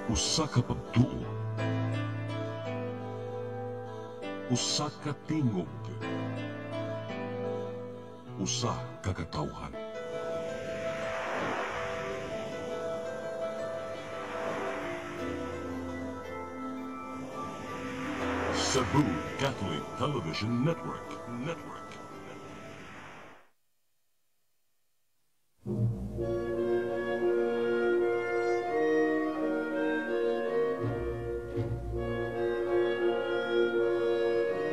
Usa ka pagtuo, usa ka tingog, usa ka katawhan. Cebu Catholic Television Network.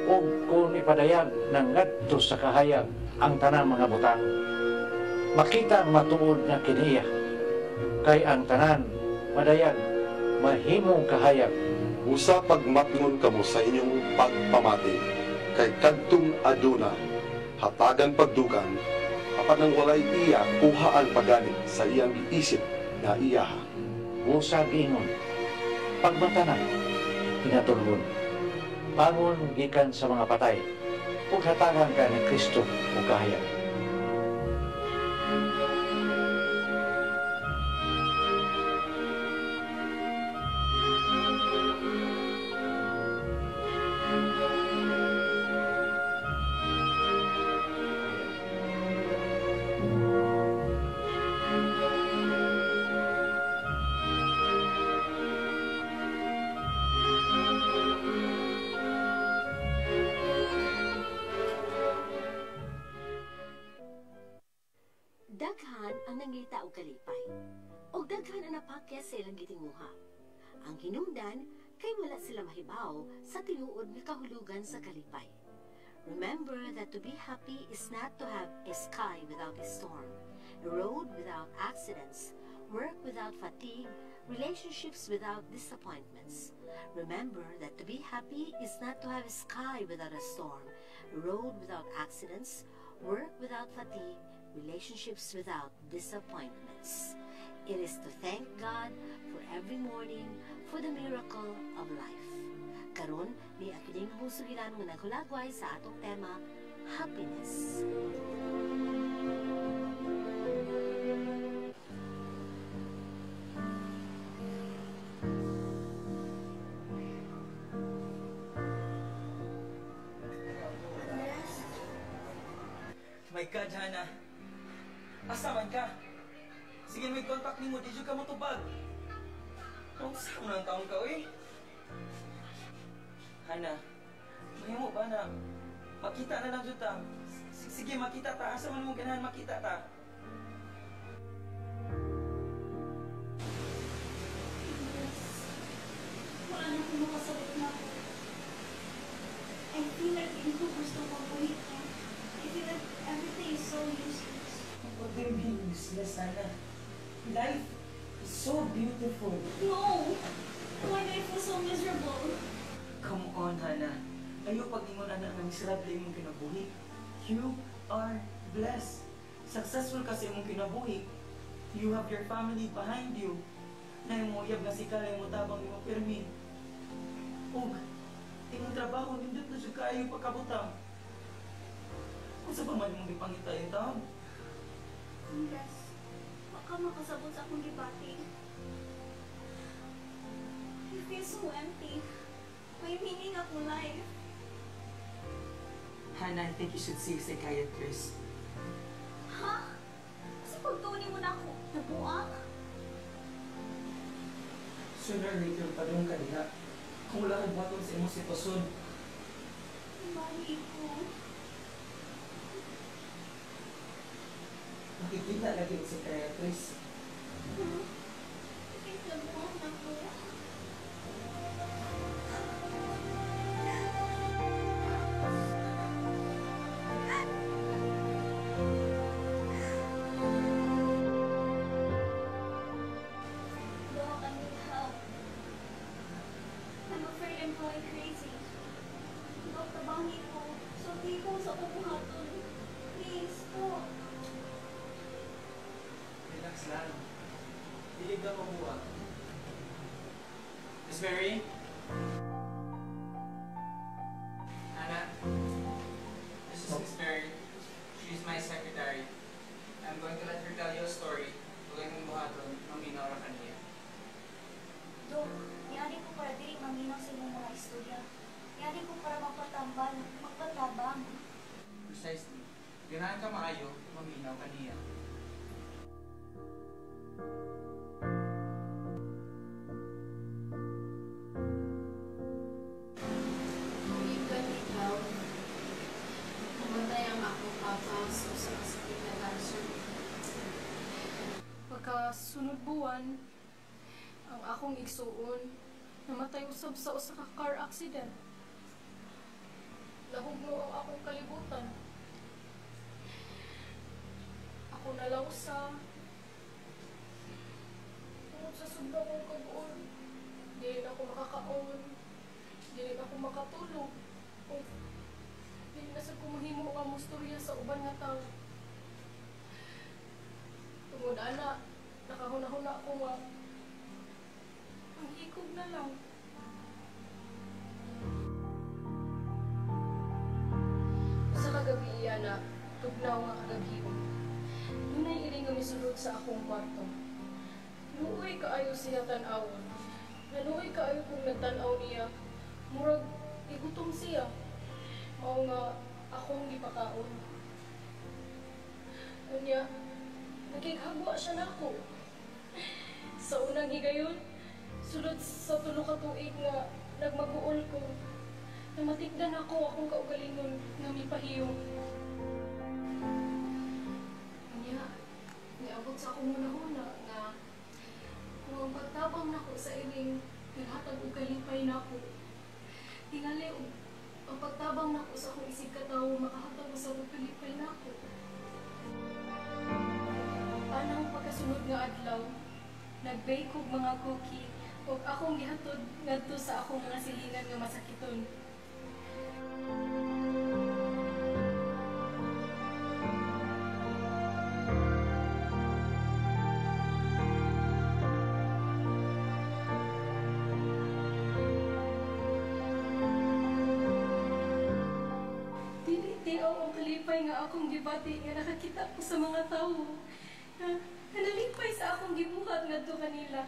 Ug kung ipadayag ng ngadto sa kahayag ang tanang mga butang, makita ang matuod nga kiniya, kay ang tanan madayag mahimong kahayag. Usa pagmatngon kamo sa inyong pagpamati, kay kadtong aduna, hatagan pagdugan, apan nang walay iya kuhaan paganit sa iyang giisip na iyaha. Usa giingon, pagmatanan, pinatulgon, bangon gikan sa mga patay, ug hatagan ka ni Kristo o kahayag. Daghan ang nangita og kalipay, og daghan ang napakya sa ilang gitinguha. Ang hinungdan kay wala sila mahibaw sa tinuod nga kahulugan sa kalipay. Remember that to be happy is not to have a sky without a storm, a road without accidents, work without fatigue, relationships without disappointments. Remember that to be happy is not to have a sky without a storm, a road without accidents, work without fatigue, relationships without disappointments. It is to thank God for every morning for the miracle of life. Karon, ni akining musugilan nga naghulagway sa atong tema, happiness. My God, Hana. Asa man ka? Sige, may contact ni mo. Di ka mo tubag. Kung saan mo ng taong ka, uy? Hana, mahimo ba na makita na lang dyan. Sige, makita ta. Asa man mo ganahan makita ta? Wala na akong makasagot na ako. I feel like hindi ko gusto mabuhay ka. I feel like everything is so useless. Huwag din being useless, Hana. Life is so beautiful. No! Why do I feel so miserable? Come on, Hana. Ayaw pag-ingon na nga miserable imong kinabuhi. You are blessed. Successful kasi imong kinabuhi. You have your family behind you. Na yung uyab na si Kala yung mutabang imong pirmi. Ug, imong trabaho, nindot na siya kayo pagkabutang. Kung sa pa man imong ipangita yung taon? Yes. Baka makasabot sa akong gibati. I feel so empty. May meaning akong life. Hannah, I think you should see a psychiatrist. Ha? Kasi pagtuunin mo na ako, nabuang? Sooner or later, padung ka diha. Kung wala kang batong sa imong sitwasyon. Mali ko. Makikita lagi sa psychiatrist. Bakit nabuang ako? Doc, I need help. I'm afraid I'm going crazy. Doc, tabangin ko. Sulti ko sa kukuhaton. Please, Doc. Relax lang. Dilig na mabuha. Miss Mary? Anna? This is Miss Mary. She's my secretary. I'm going to let her tell you a story. Tuloy mong buhaton ng minora kaniya. Doc, lang sa inyong mga istorya. Yari ko para magpatabang. Precisely. Ganahan ka maayo, maminaw ka niya. Ikan ikaw, namatay ang akong papa sa sakit na cancer. Pagkasunod buwan, ang akong igsuon, namatay usab sa usa ka car accident. Nahugno ang akong kalibutan. Ako nalawsa. Tungod sa sobra kong kabuon, dili na ako makakaon, dili na ako makatulog. Kung dili na sa kumahimo ang mustorya sa uban nga tao. Tungod ana, nakahuna-huna ko nga ang hikog na lang. Sa kagabi iya na, tugnaw nga kagabi. Dunay iring nga misulod sa akong kwarto. Nuoy kaayo siya tan-awon. Nanuoy kaayo kung nagtan-aw niya. Murag igutom siya. Mao nga akong gipakaon. Unya, nagighagwa siya nako. Sa unang higayon, sulod sa tulo ka tuig nga nagmaguol ko, namatikdan ako akong kaugalingon nga mipahiyong. Kanya, niabot sa akong muna-huna nga kung ang pagtabang nako sa ining naghatag og kalipay nako. Tingali ang pagtabang nako sa akong isig katawo makahatag sa og kalipay nako. Anang pagkasunod nga adlaw, nag-bake og mga cookie ug akong gihatod ngadto sa akong mga silingan nga masakiton. Dili-tiaw ang kalipay nga akong gibati nga nakakita ko sa mga tawo. Nalipay sa akong gibuhat ngadto kanila.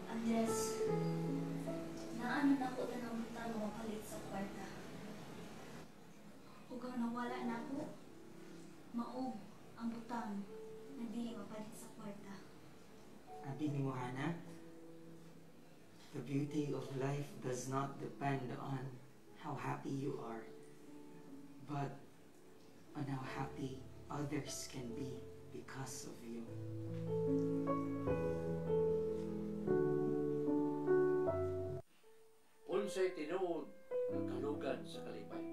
Andres, naanon ako na ng butang mapalit sa kwarta. Ug ang nawala na ako, maog ang butang na dili mapalit sa kwarta. Abi ni Mohana, the beauty of life does not depend on how happy you are, but on how happy others can be because of you. Unsay tinuod ng kalugan sa kalipay.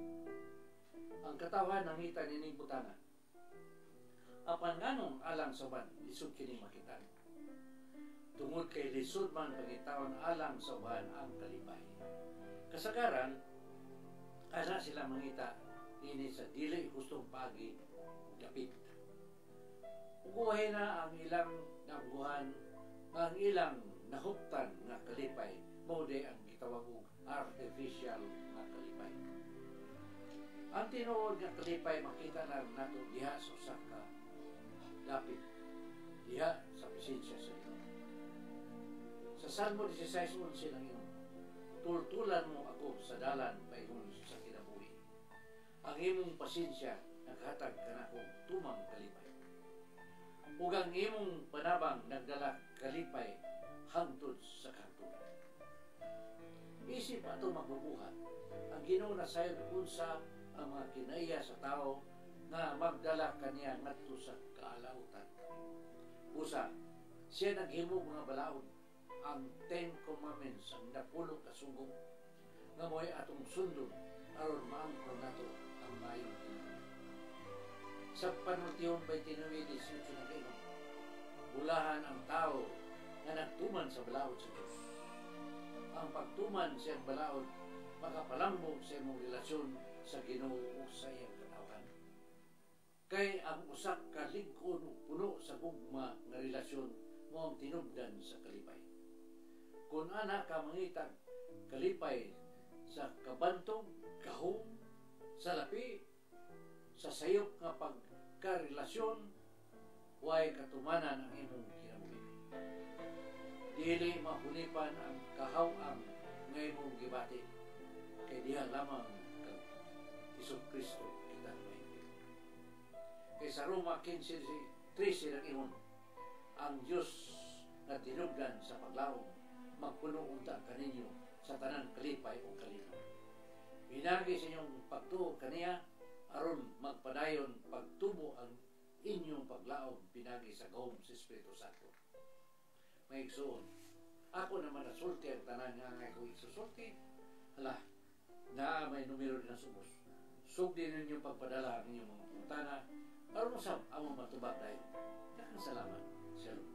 Ang katawhan nangita nining butana. Apan nganong alang sa uban lisod kini makitan. Tungod kay lisod man pangitawon alang sa uban ang kalipay. Kasagaran ana sila mangita ini sa dili hustong pagi dapit. Uguhay na ang ilang nabuhan, ang ilang nahuptan nga kalipay, mao ang gitawag og artificial nga kalipay. Ang tinuod nga kalipay makita lang nato diha sa usa ka dapit, diha sa presensya sa Dios. Sa Salmo 16:11 lang yun, tultulan mo ako sa dalan paingon sa kinabuhi. Ang imong pasensya naghatag kanakong tumang kalipay. Ug ang imong panabang nagdala kalipay hangtod sa kahatulan. Isip ato magbubuhat, ang Ginoo nasayod unsa ang mga kinaiya sa tao na magdala kaniya ngadto sa kaalautan. Usa, siya naghimo mga balaod, ang 10 Commandments, ang 10 kasugong nga mo'y atong sundon aron maangkon nato ang mayong kinabuhi. Sa panultihon 29:18 na gingon, bulahan ang tao nga nagtuman sa balaod sa Diyos. Ang pagtuman sa iyang balaod makapalambog sa imong relasyon sa Ginoo o sa iyang katawan. Kay ang usak ka lig-on ug puno sa gugma nga relasyon mo ang tinubdan sa kalipay. Kung ana ka mangitag kalipay sa kabantog, kahong, sa lapi, sa sayop nga pagkarelasyon, way katumanan ang imong kinabuhi. Dili mahulipan ang kahawang nga imong gibati, kay diha lamang kang Isus Kristo kita mahimpit. Kay sa Roma 15:13 ang ingon, ang Diyos nga tinubdan sa paglaom, magpuno unta kaninyo sa tanang kalipay o kalinaw. Binagi sa inyong pagtuo kaniya, aron magpadayon pagtubo ang inyong paglaom pinagi sa gahom sa Espiritu Santo. May igsoon, ako naman nasulti ang tanan nga nga ko isusulti. Hala, na may numero din na subos. Sugdi ninyo pagpadala ang inyong mga puntana, aron usab among matubag dahil. Daghang salamat. Shalom.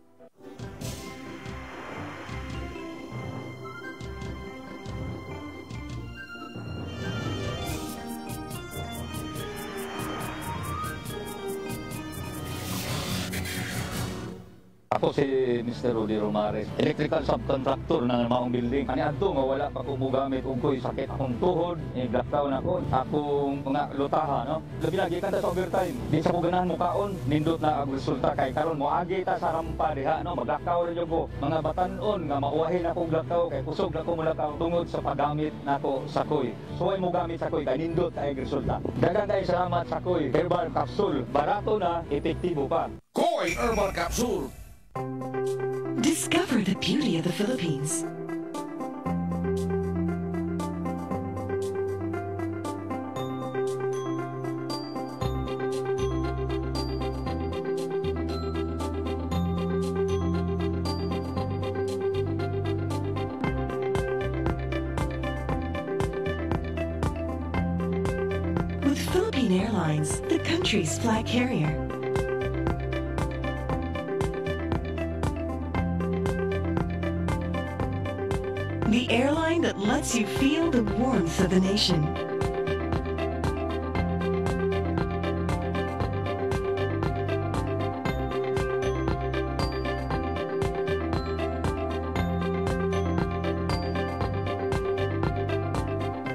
Ako si Mr. Rudy Romares, electrical subcontractor ng maong building. Ani adto nga wala pa ko mogamit og ko'y sakit akong tuhod, blackdown ako, akong mga lutaha, no. Labi lagi ka sa overtime. Di sa mo ganahan mo kaon, nindot na ang resulta kay karon moagi ta sa rampa diha, no. Maglakaw ra jud ko. Mga batan-on nga mauwahin akong lakaw kay kusog na ko mulakaw tungod sa paggamit nako sa koy. So ay mo gamit sa koy kay nindot kay resulta. Daghang kay salamat sa koy. Herbal capsule, barato na, epektibo pa. Koy Herbal Capsule. Discover the beauty of the Philippines. With Philippine Airlines, the country's flag carrier. The airline that lets you feel the warmth of the nation.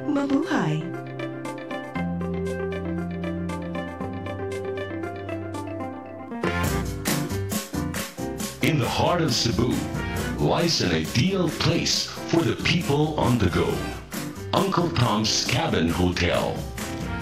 Mabuhay. In the heart of Cebu lies an ideal place for the people on the go. Uncle Tom's Cabin Hotel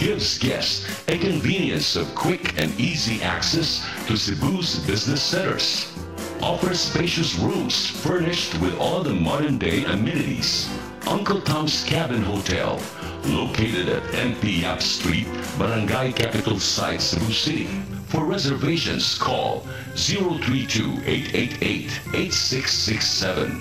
gives guests a convenience of quick and easy access to Cebu's business centers. Offers spacious rooms furnished with all the modern-day amenities. Uncle Tom's Cabin Hotel, located at NP Yap Street, Barangay Capital Site, Cebu City. For reservations, call 032-888-8667.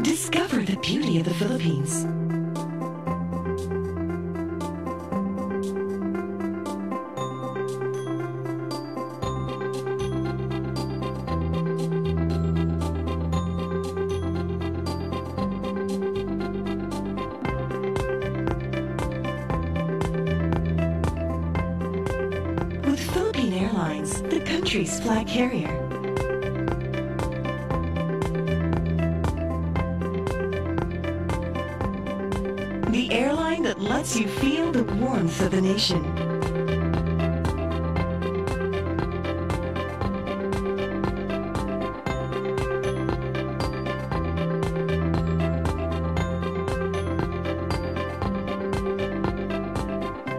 Discover the beauty of the Philippines. With Philippine Airlines, the country's flag carrier. The airline that lets you feel the warmth of the nation.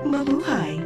Mabuhay.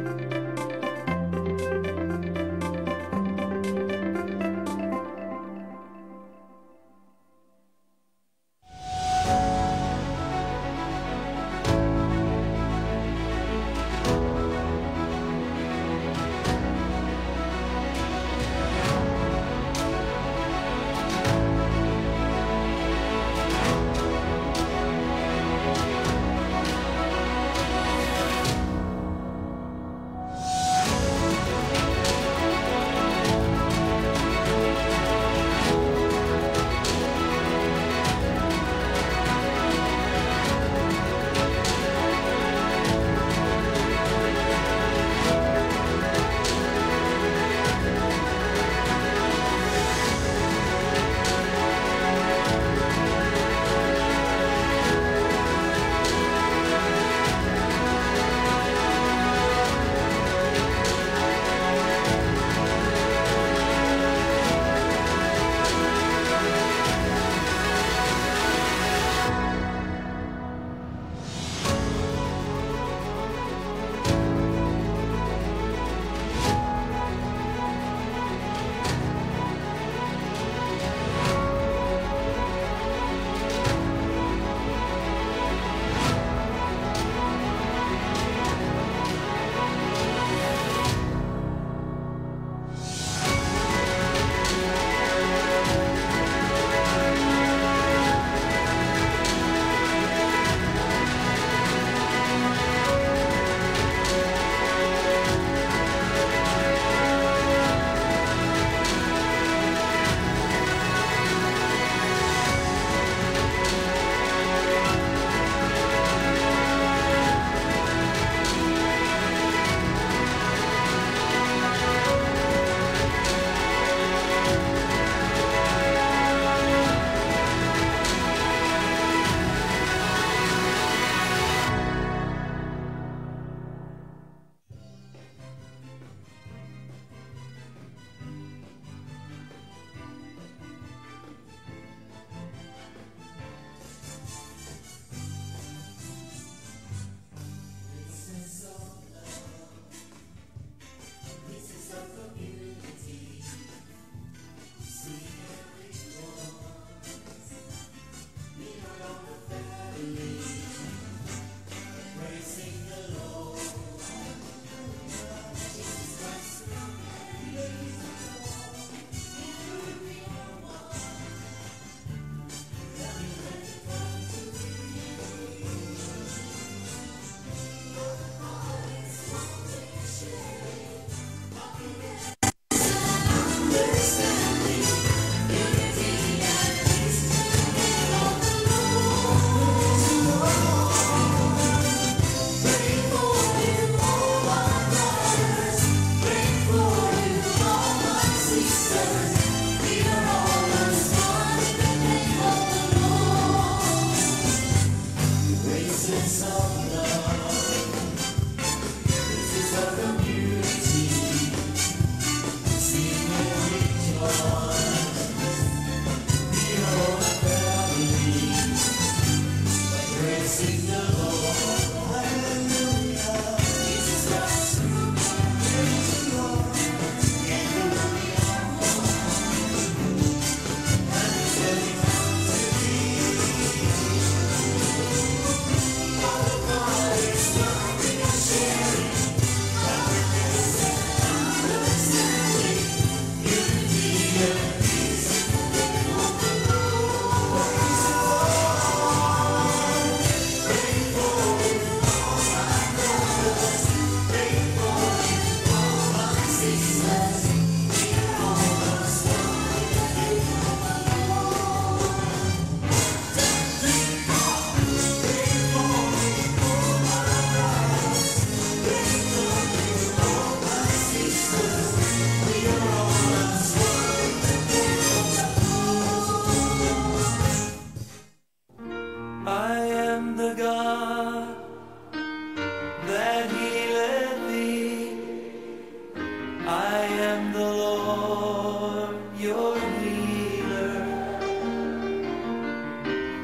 Lord, your healer.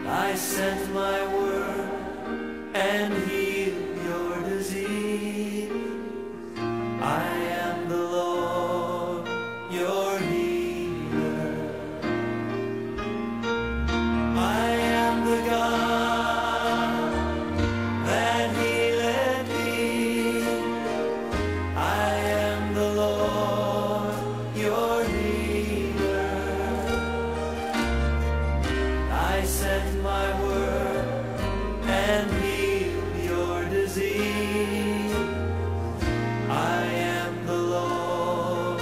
I sent my word and healed your disease. I am the Lord, your healer. I am the God that healeth thee. I am the Lord, your healer. I sent my word and healed your disease. I am the Lord,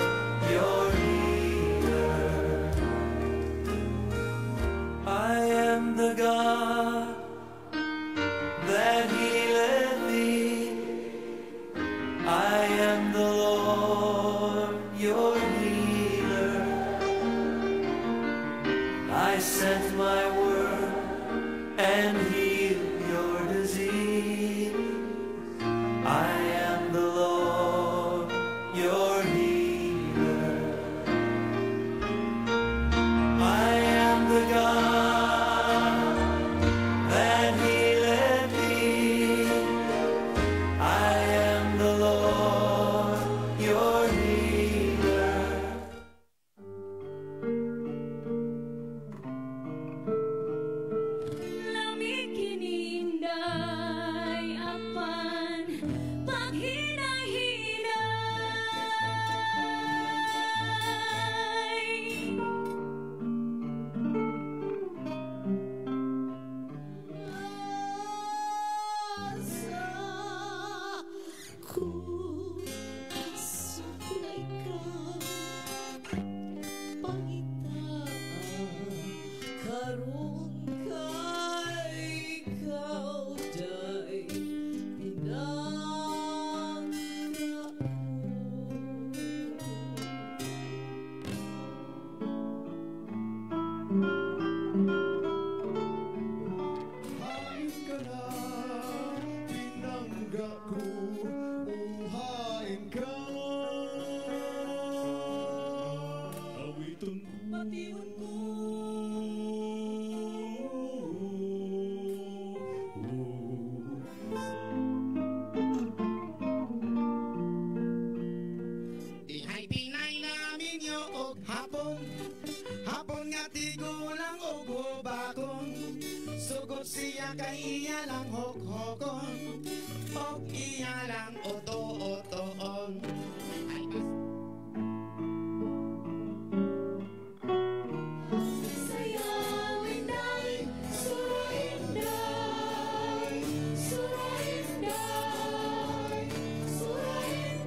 your healer. I am the God that healeth thee. I am the Lord, your healer. I sent my word and healed your disease. I am the Lord, your healer. I am the God that healeth thee. I am the Lord, your healer. Lamig kininday apan paghinay-hinay. Asa ko suklay ka pangitaan karon kay ikaw day Hain ka na, pinangga ko, uhain ka. Awiton ko, patiwan ko. Ihay pinay namin yo og hapon, hapon nga tigulang og hubakon. Sugod siya kay iya lang hok-hokon, og iya lang oto-otoon. Ay, Sayawin day, surahin day, surahin day, surahin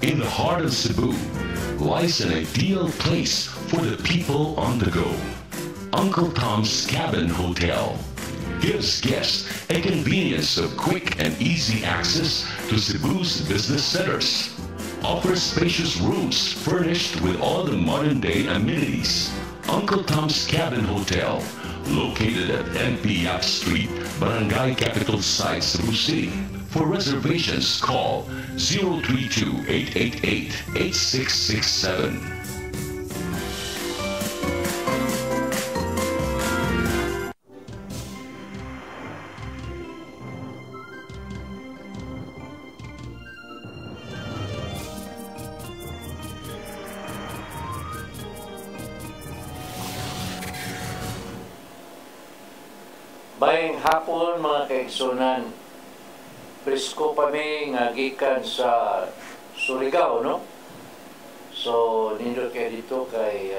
In the heart of Cebu lies an ideal place for the people on the go. Uncle Tom's Cabin Hotel gives guests a convenience of quick and easy access to Cebu's business centers. Offers spacious rooms furnished with all the modern-day amenities. Uncle Tom's Cabin Hotel, located at NP Yap Street, Barangay Capital Site, Cebu City. For reservations, call 032-888-8667. Bayang hapon mga kaigsunan, presko pa mi nga gikan sa Surigao, no? So, nindot kayo dito kay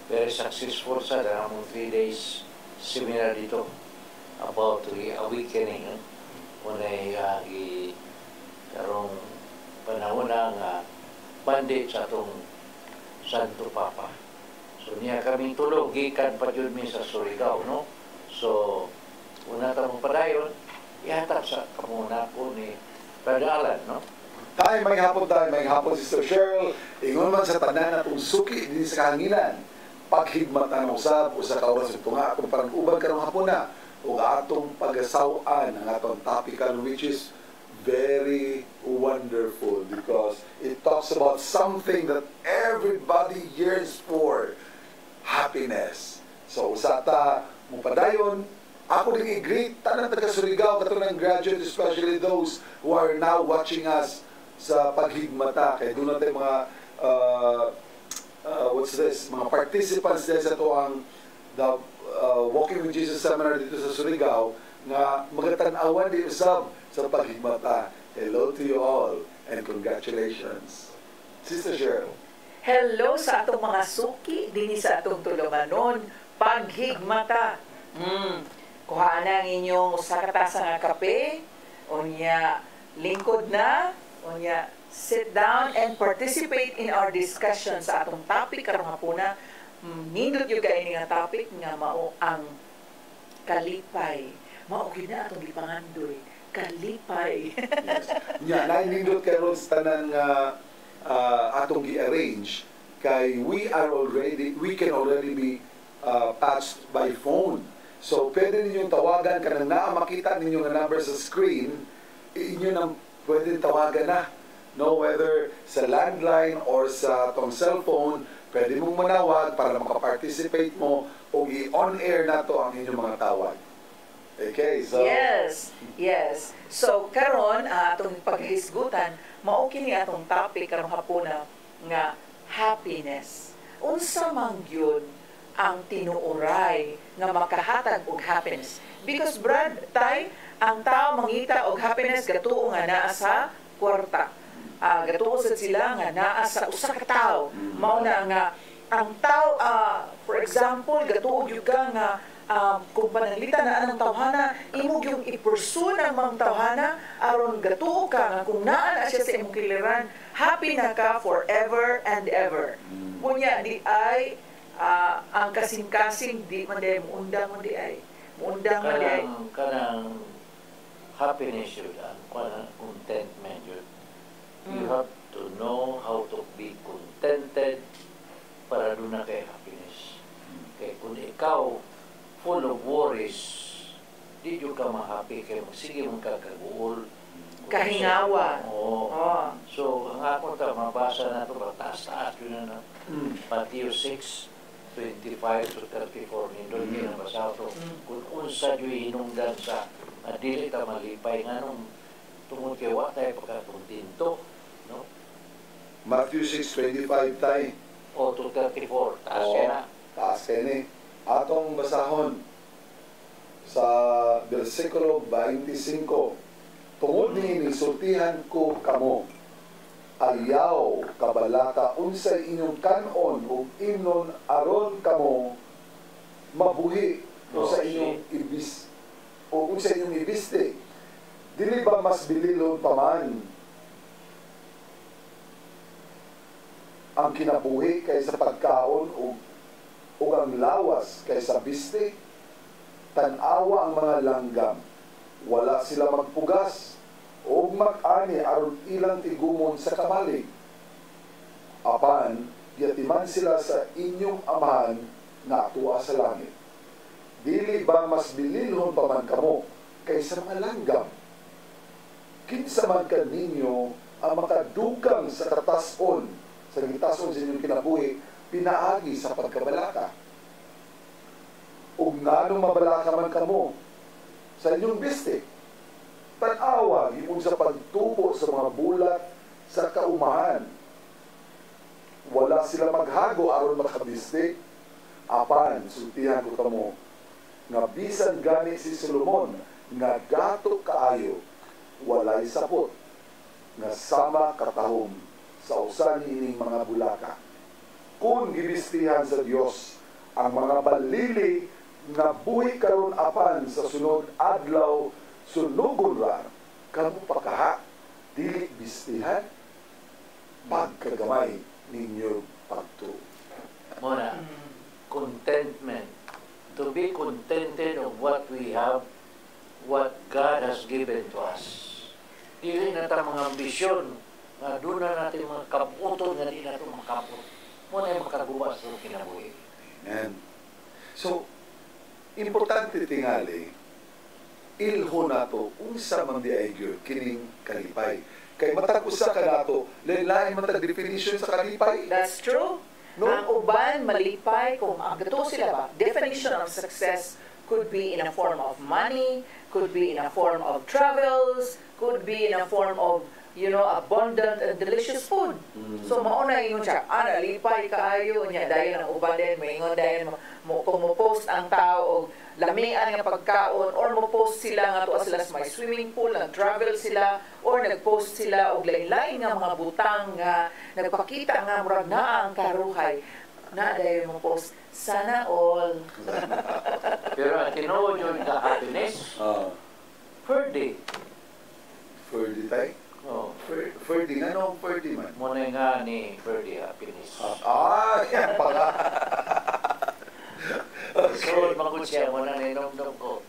very successful sa damong 3 days seminar dito about the awakening, no? Unay karong panahon nga bandit sa itong Santo Papa. So, niya kaming tulog, gikan pa yun mi sa Surigao, no? So, una tamang padayon, ihatap sa kamuna po ni Brother Alan, no? Tayo may hapon, Sister Cheryl, ingon man sa tanan na kung suki din sa kahanginan, paghigmatan usab o sa kawas ito nga kung parang uban karong hapon na o atong pag-asawaan ang atong topical, which is very wonderful because it talks about something that everybody yearns for, happiness. So usata mo padayon, ako din i-greet tanan taga Surigao katong graduate, especially those who are now watching us sa paghigmata. Kaya doon natin mga mga participants din sa ito ang Walking with Jesus Seminar dito sa Surigao nga magatan-awan din usab sa paghigmata. Hello to you all and congratulations. Sister Cheryl. Hello sa atong mga suki dinhi sa atong tulumanon, paghigmata. Kuhaan ang inyong usa ka tasa nga kape, unya lingkod na, unya sit down and participate in our discussion sa atong topic karong hapuna. Nindot yung kaini nga topic nga mao ang kalipay. Mao kina atong lipangandoy. Kalipay. Yes. Nya nindot karon sa tanan nga atong gi-arrange kay we can already be patched by phone. So pwede ninyong tawagan kanang naa makita ninyo nga number sa screen, inyo nang pwede tawagan na. No, whether sa landline or sa tong cellphone, pwede mong manawag para makaparticipate mo o i-on air na to ang inyong mga tawag. Okay, so... Yes. So, karon atong paghisgutan, mao kini atong topic karong hapuna nga happiness. Unsa man gyud ang tinuoray nga makahatag og happiness? Because Brad, ang tao mangita og happiness gatuo nga naa sa kwarta. Gatuo sila nga naa sa usa ka tawo. Mao na nga ang tao, for example, gatuo gyud ka nga kung pananglitan na ang tawhana, imo yung i-pursue ng mga tawhana, aron gatuo ka nga kung naa na siya sa imong kiliran, happy na ka forever and ever. Kunya, di ay ang kasing-kasing, di man di ay, muundang man di ay. Kanang happiness yun, kanang contentment yun. You have to know how to be contented para doon na kay happiness. Kaya kung ikaw full of worries, di yun ka ma-happy kaya sige mong kakaguol. Kahingawa. Oo. So, ang ako mabasa na ito, taas-taas yun na. Matthew 6:25 to 34, nindol kinabasa ito. Kung unsa yun hinungdan sa dili ka malipay, nga nung tungod kay wa tayo pagkakuntinto. No? Matthew 6:25 tayo. O to 34, taas kaya na. Taas kaya ni. Atong basahon sa versikulo 25. Tungod ni nisultihan ko kamo, ayaw kabalaka unsay inyong kanon ug imnon aron kamo mabuhi sa inyong ibis o unsay inyong ibiste. Dili ba mas bililon pa man ang kinabuhi kaysa pagkaon o ang lawas kaysa biste? Tanawa ang mga langgam, wala sila magpugas o mag-ani aron ilang tigumon sa kamalig. Apan, yatiman sila sa inyong amahan na atuwa sa langit. Dili ba mas bililhon pa man kamo kaysa mga langgam? Kinsa man kaninyo ang makadugang sa katason, sa gitason sa inyong kinabuhi, pinaagi sa pagkabalaka. Ug nganong mabalaka man kamo sa inyong biste, tanawa gipon sa pagtubo sa mga bulat sa kaumahan. Wala sila maghago aron makabiste. Apan sultihan ko kamo nga bisan gani si Solomon nga gato kaayo, walay sapot nga sama katahom sa usa niining mga bulaka. Kung gibistihan sa Dios ang mga balili nga buhi karon apan sa sunod adlaw sunugon ra, kamo pakaha dili bistihan pagkagamay ninyo pagtuo. Muna, contentment. To be contented of what we have, what God has given to us. Dili na ta mga ambisyon nga doon na natin mga kabuton nga di na ito makapot. Muna yung makaguwa sa kinabuhi. Amen. So, importante tingali, ilho nato unsa man di ay gyud kining kalipay. Kay matag usa ka nato, lain-lain man tag definition sa kalipay. That's true. No? Ang uban malipay kung agato sila ba. Definition of success could be in a form of money, could be in a form of travels, could be in a form of abundant and delicious food. So mauna ingon siya, nalipay kaayo niya dayon ang uban din, maingon dayon kung mo post ang tao og lamian nga pagkaon or mo post sila nga tuwa sila sa may swimming pool, nag-travel sila or nag-post sila og lain-lain nga mga butang nga nagpakita nga murag naa ang karuhay. Na dayon mo post sana all. Pero ang tinuod yun ka happiness. Ferdy. Ferdy tayo? Oh. Ferdy, ano ang Ferdy man? Muna nga ni Ferdy happiness. Yan pala. So, makakot siya, muna ninomdom ko.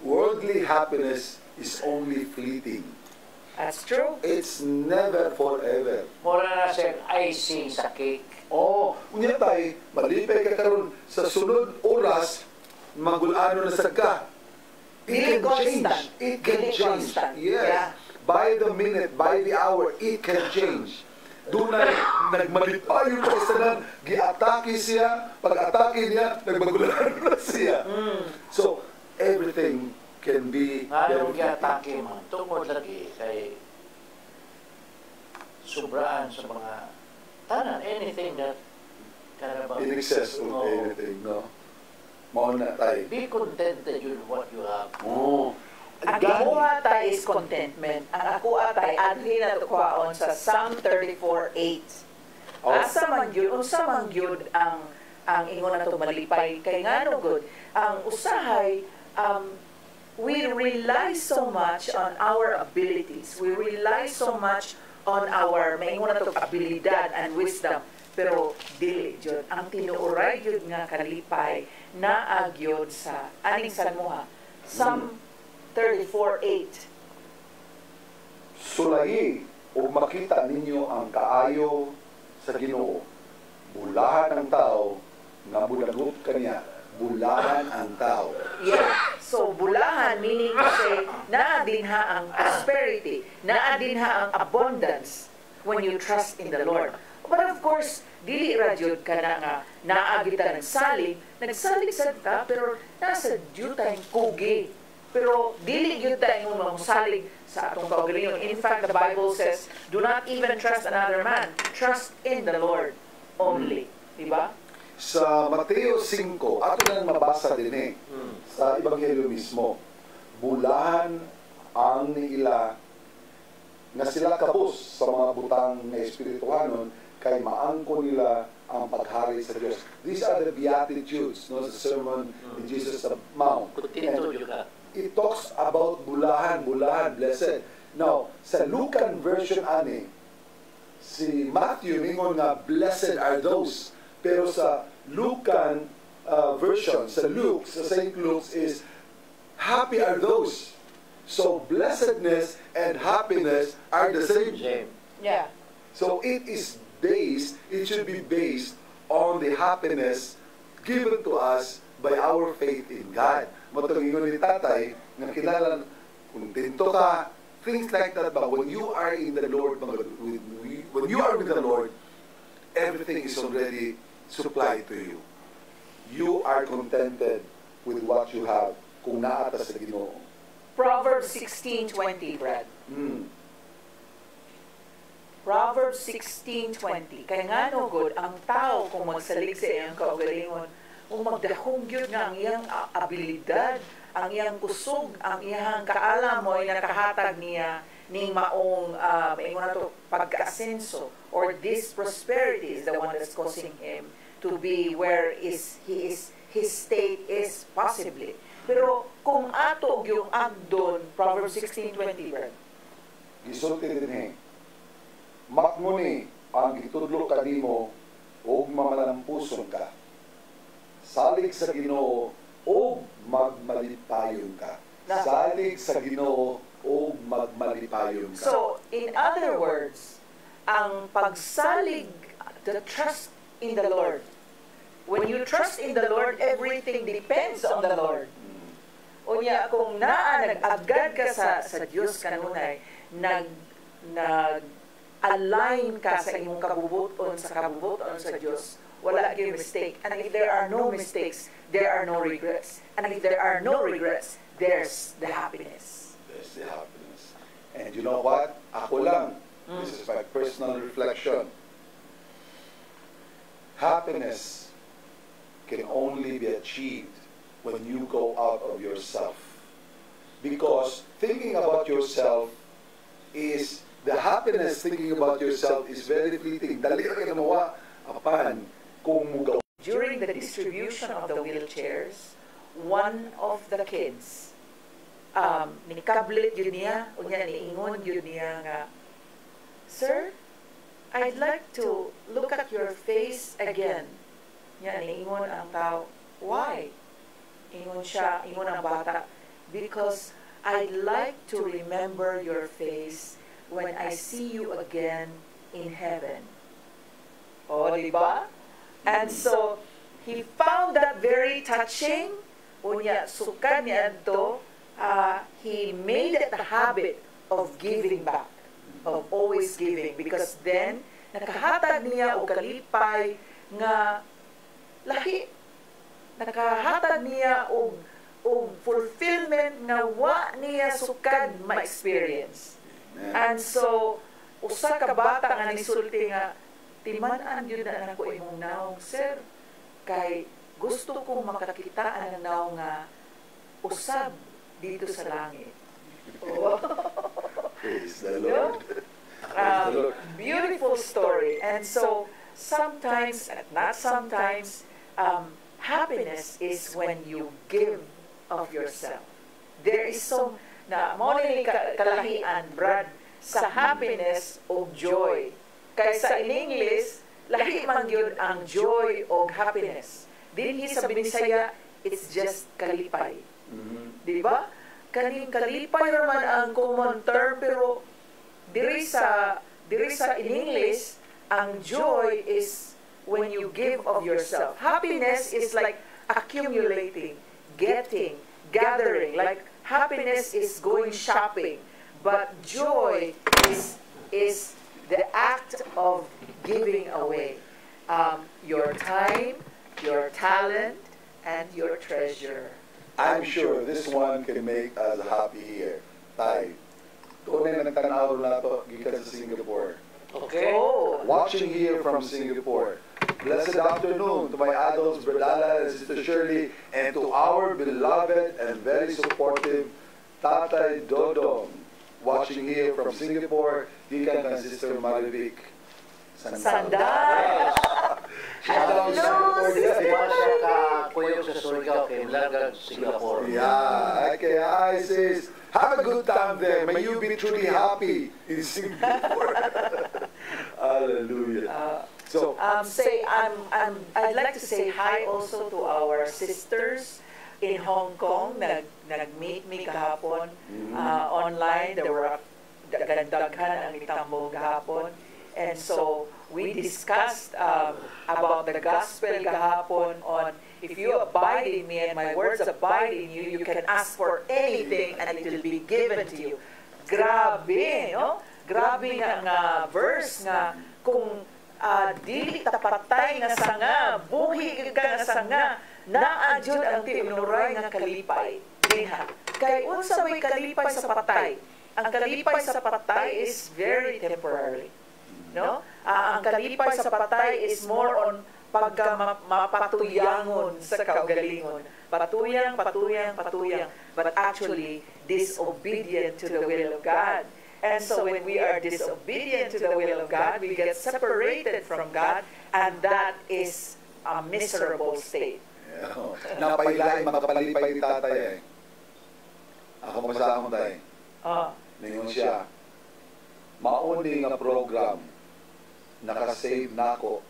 Worldly happiness is only fleeting. That's true. It's never forever. Muna na siya icing sa cake. Unya tayo, malipay ka karon sa sunod oras, magulano na sa ka. It can change. It can change. Yes. Yeah. By the minute, by the hour, it can change. Doon na nagmalipayo pa isa na, gi-atake siya, pag-atake niya, nagmagulano na siya. So, everything can be... Anong gi-atake man? Tungkol lagi kay sobraan sa mga tanan, anything that in excess of anything, no? Mauna tayo. Be contented with what you have. Ang ikuha tayo is contentment. Ang ako tayo, adhi na ito kwaon sa Psalm 34:8. Asa man yun, unsa man yun ang ingon na ito malipay. Kay nga no good, ang usahay, we rely so much on our abilities. We rely so much on our, maingon na ito, abilidad and wisdom. Pero dili jud ang tinuoray jud nga kalipay na agyod sa aning salmoha. Psalm 34:8. Sulayi o makita ninyo ang kaayo sa Ginoo. Bulahan ang tao nga bulagot kaniya. Bulahan ang tao. Yeah. So bulahan meaning kasi naa dinha ang prosperity, naa dinha ang abundance when you trust in the Lord. But of course, dili ra jud ka na nga naagita nagsalig sad ka, pero nasa jud tayong kugi. Pero dili jud tayong mamusalig sa atong kaugalingon. In fact, the Bible says, do not even trust another man. Trust in the Lord only. Diba? Sa Mateo 5, ato nang mabasa din sa Ebanghelyo mismo, bulahan ang niila nga sila kapos sa mga butang na espirituhanon kay maangko nila ang paghari sa Diyos. These are the Beatitudes, no, the sermon in Jesus the Mount. It talks about bulahan, blessed. Now, sa Lucan version ani, si Matthew mingon nga blessed are those. Pero sa Lucan version, sa Luke, sa St. Luke's is happy are those. So blessedness and happiness are the same. Yeah. So it should be based on the happiness given to us by our faith in God. Matungingon ni tatay, na kinala, kontento ka, things like that. But when you are in the Lord, when you are with the Lord, everything is already supplied to you. You are contented with what you have kung naata sa Ginoo. Proverbs 16:20, Brad. Proverbs 16:20. Kaya nga no good, ang tao kung magsalig sa iyang kaugalingon, kung magdahong yun nga ang iyang abilidad, ang iyang kusog, ang iyang kaalam mo ay nakahatag niya ning maong maingon na to pagka-asenso, or this prosperity is the one that's causing him to be where his state is possibly. Pero kung ato yung agdon, Proverbs 16:20, Brad. Gisulti din makmuni ang gitudlo kanimo ug mamalampuson ka. Salig sa Ginoo ug magmalipayon ka. Salig sa Ginoo o magmalipayon ka. So, in other words, ang pagsalig, the trust in the Lord. When you trust in the Lord, everything depends on the Lord. Unya, kung nag-agad ka sa Diyos kanunay, nag-align ka sa imong kabubuton sa Diyos, wala gyud mistake. And if there are no mistakes, there are no regrets. And if there are no regrets, there's the happiness. There's the happiness. And you know what? Ako lang, this is my personal reflection. Happiness can only be achieved when you go out of yourself. Because thinking about yourself is, the happiness thinking about yourself is very fleeting. Dali ka naman apan kung mugaw. During the distribution of the wheelchairs, one of the kids, nikablit yun niya, unya niingon yun niya nga, "Sir, I'd like to look at your face again." Yan, niingon ang tao. "Why?" Ingon ang bata, "Because I'd like to remember your face when I see you again in heaven." O, diba? And so, he found that very touching. Unya, sukad niya ito, he made it a habit of giving back, of always giving. Because then, nakahatag niya o kalipay nga lahi. Nakahatag niya o fulfillment nga wa niya sukad ma-experience. And so, usa ka bata nga nisulti nga, "Timan-an yun na ako imong naong, sir, kay gusto kong makakitaan ng naong nga usab dito sa langit." Oh. Praise the Lord. Beautiful story. And so, sometimes, not sometimes, happiness is when you give of yourself. There is so, mo ni kalahian, Brad, sa happiness o joy. Kaysa in English, lahi man yun ang joy o happiness. Dinhi sa Binisaya, it's just kalipay. Di ba? Kaning kalipay naman ang common term, pero diri sa in English, ang joy is when you give of yourself. Happiness is like accumulating, getting, gathering. Like happiness is going shopping, but joy is the act of giving away your time, your talent, and your treasure. I'm sure this one can make us happy here. Tay, doon na nagtanaw na ito gikan sa Singapore. Okay. Watching here from Singapore. Blessed afternoon to my adults, Berdala and Sister Shirley, and to our beloved and very supportive Tatay Dodong. Watching here from Singapore, gikan kang Sister Marivic Sanday. Hello, siya ka kuyog sa Surigao kay Lagag, Singapore. Yeah, okay, hi sis. Have a good time there. May you be truly happy in Singapore. Hallelujah. So, I'd like to say hi also to our sisters in Hong Kong. Nag-meet me kahapon online. There were daghan ang itambong kahapon. And so, we discussed about the gospel kahapon on, if you abide in me and my words abide in you, you can ask for anything and it will be given to you. Grabe, no? Grabe nga verse nga, kung dili tapatay nga sanga, buhi ka nga sanga, naadjud ang tinuray nga kalipay. Diha. Kay unsa may kalipay sa patay? Ang kalipay sa patay is very temporary. No? Ang kalipay sa patay is more on mapatuyangon sa kaugalingon. Patuyang. But actually, disobedient to the will of God. And so when we are disobedient to the will of God, we get separated from God, and that is a miserable state. Napailain makapalipay ni tatay eh. Ako masakong tayo. Ningon siya, mauni nga program, nakasave na ako.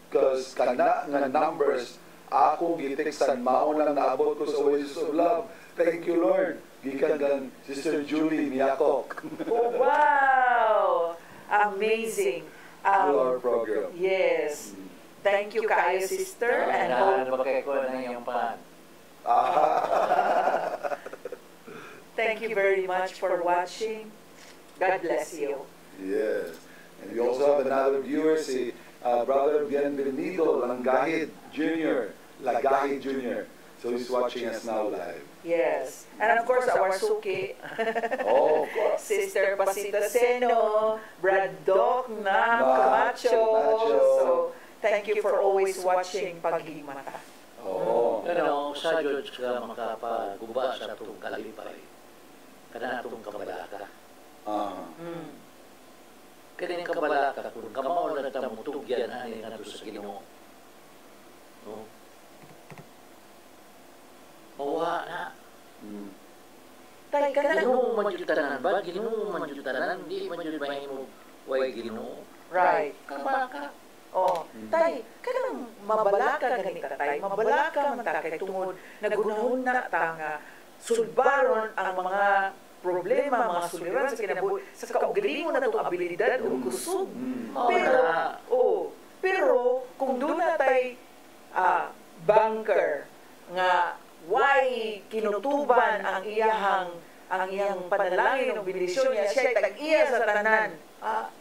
Because kana nga numbers, ako gitiksan, maon lang naabot ko sa Wages of Love. Thank you, Lord. Gikan kang Sister Julie Miyakok. Oh, wow! Amazing. To our program. Yes. Thank you kayo, sister. And hope... Thank you very much for watching. God bless you. Yes. And we also have another viewer, si Brother Bienvenido Langahid Jr. Lagahid Jr. So he's watching us now live. Yes. And of course, our Suki. Oh, of course. Sister Pasita Seno, Brad Doc na Camacho. So, thank you for always watching Paghimata. Oo. Sa Diyos ka makapaguba sa itong kalipay. Kana itong kabalaka. Kana yung kabalaka kung kamao na tamutugyan ani nga sa Ginoo. No? Mawa na. Ginoo man yung tanan ba? Ginoo man yung tanan. Di man yung bahay mo way Ginoo. Right. Kabaka. Oh, tay, kanang mabalaka ganita tay, mabalaka man ta kay tungod nagunahon na ta nga sulbaron ang mga problema, mga suliran sa kinabuhi sa kaugalingon na itong abilidad o kusog. Pero kung doon na tay banker nga why kinutuban ang iyang panalangin o bendisyon niya siya tag-iya sa tanan.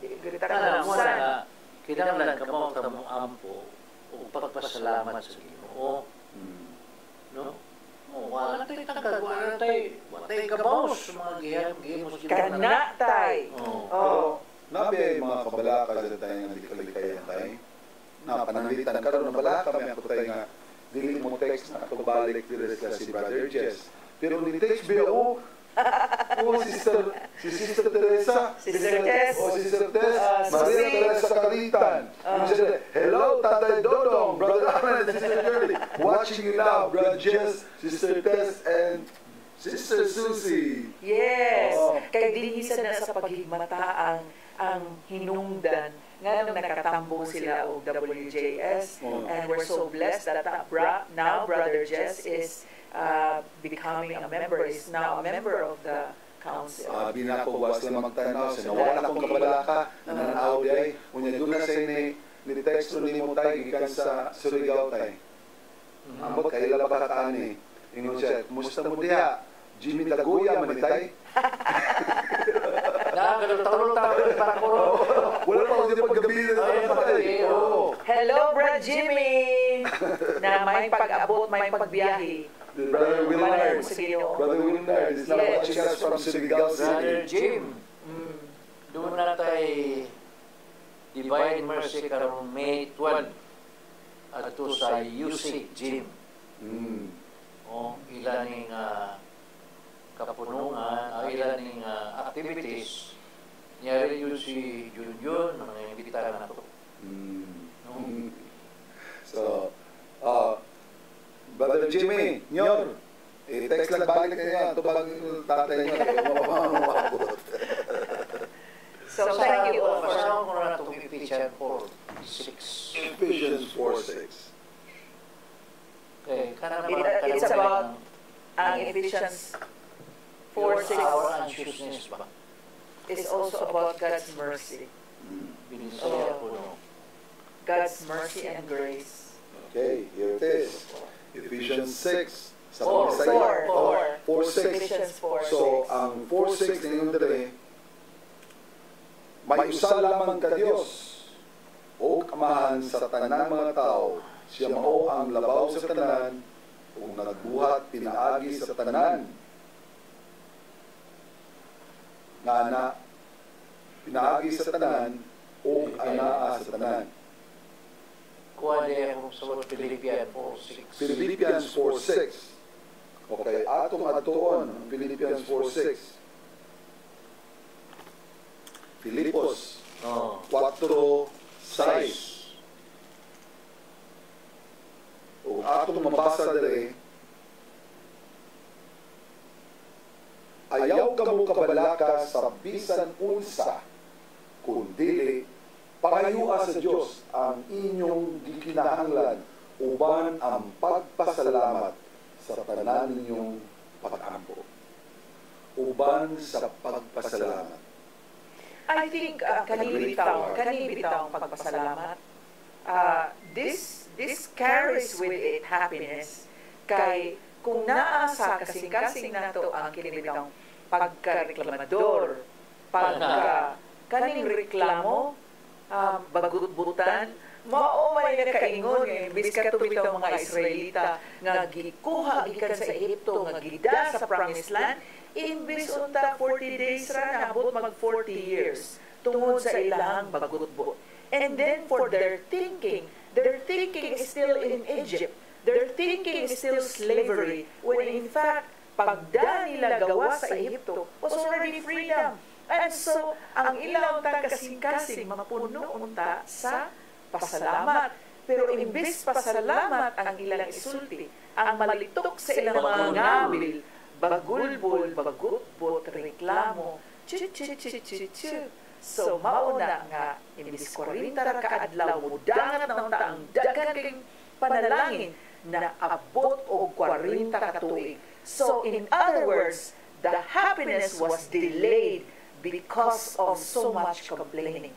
Di gita ka kinahanglan ka mo tamo ampo o pagpasalamat sa Ginoo. No? Wala tayo tagad, wala tayo kabaos, mga gihamos kana tay. Nabi ay mga kabalaka sa tayo nga di kalikayan tayo. Pananglitan karon na balaka may ako tayo nga dili mo text na ako balik dili si Brother Jess. Pero ni text BO si Sister Teresa, Sister Tess, Sister Tess, Maria Teresa Caritan. Hello, Tatay Dodong, Brother Alan and Sister Shirley. Watching you now, Brother Jess, Sister Tess, and Sister Susie. Yes, kay dinhisan na sa paghigmata ang hinungdan nga nung nakatambong sila og WJS, and we're so blessed that now Brother Jess is becoming a member, is now a member of the council. Binakogwas na magtanaw, sinawala akong kabalaka, nananaw di ay, unya doon na sa ni-texto ni mo tayo, gikan sa Surigao tayo. Ambot, kaila ba kakaani? Ingon siya, kumusta mo diha? Jimmy Daguya, manitay? Wala pa ako din paggabi na Hello, Brad Jimmy! Na may pag-abot, may pagbiyahe. Brother Willard. Brother Willard is now watching us from Surigao City. Brother Jim. Doon na tayo Divine Mercy karong May 12 at ito sa UC Gym. Ilaning kapunungan, ilaning activities. Nyari yun si Junjun, mga imbitahan na ito. So, Brother Jimmy, Nyor, text lang balik kayo, tubag tatay nyo, So, thank you all for Pasang ko na itong Ephesians 4:6. Ephesians 4:6. Okay, it's about Ephesians 4:6 our anxiousness ba? It's also about God's mercy. Binisaya ko no. God's mercy and grace. Okay, here it is. Ephesians 6. 4:6. Ephesians 4:6. So, ang 4:6 na yung dali, may usa lamang ka Diyos o kamahan sa tanan mga tao, siya mao ang labaw sa tanan o nagbuhat pinaagi sa tanan. Nga ana, pinaagi sa tanan o anaa sa tanan. Kuha niya kung sa Philippians 4:6. Philippians 4:6. Okay, atong atuon ang Philippians 4:6. Filipos 4:6. O atong mabasa dere, ayaw kamo kabalaka sa bisan unsa, kundi pangayua sa Dios ang inyong gikinahanglan uban ang pagpasalamat sa tanan ninyong pag-ampo uban sa pagpasalamat. I think kanibitaw ang pagpasalamat. This carries with it happiness. Kay kung naa sa kasing-kasing nato ang kinibitang pagkareklamador, kaning reklamo, bagutbutan, maumay na kaingon imbis ka tubitaw mga Israelita nga gikuha gikan sa Egypto nga gida sa Promised Land, imbis unta 40 days ra nabot mag 40 years tungod sa ilang bagutbot. And then for their thinking is still in Egypt. Their thinking is still slavery, when in fact, pagda nila gawa sa Egypto was already freedom. And so, ang ilang kasing-kasing mapuno unta sa pasalamat. Pero imbis pasalamat ang ilang isulti, ang malitok sa ilang mga ngabil, bagulbol, bagutbot, reklamo, chu-chu-chu-chu-chu. So, mauna nga, imbis 40 ka adlaw, mudangat na unta ang dagan kayong panalangin, na abot o 40 ka tuig. So, in other words, the happiness was delayed because of so much complaining.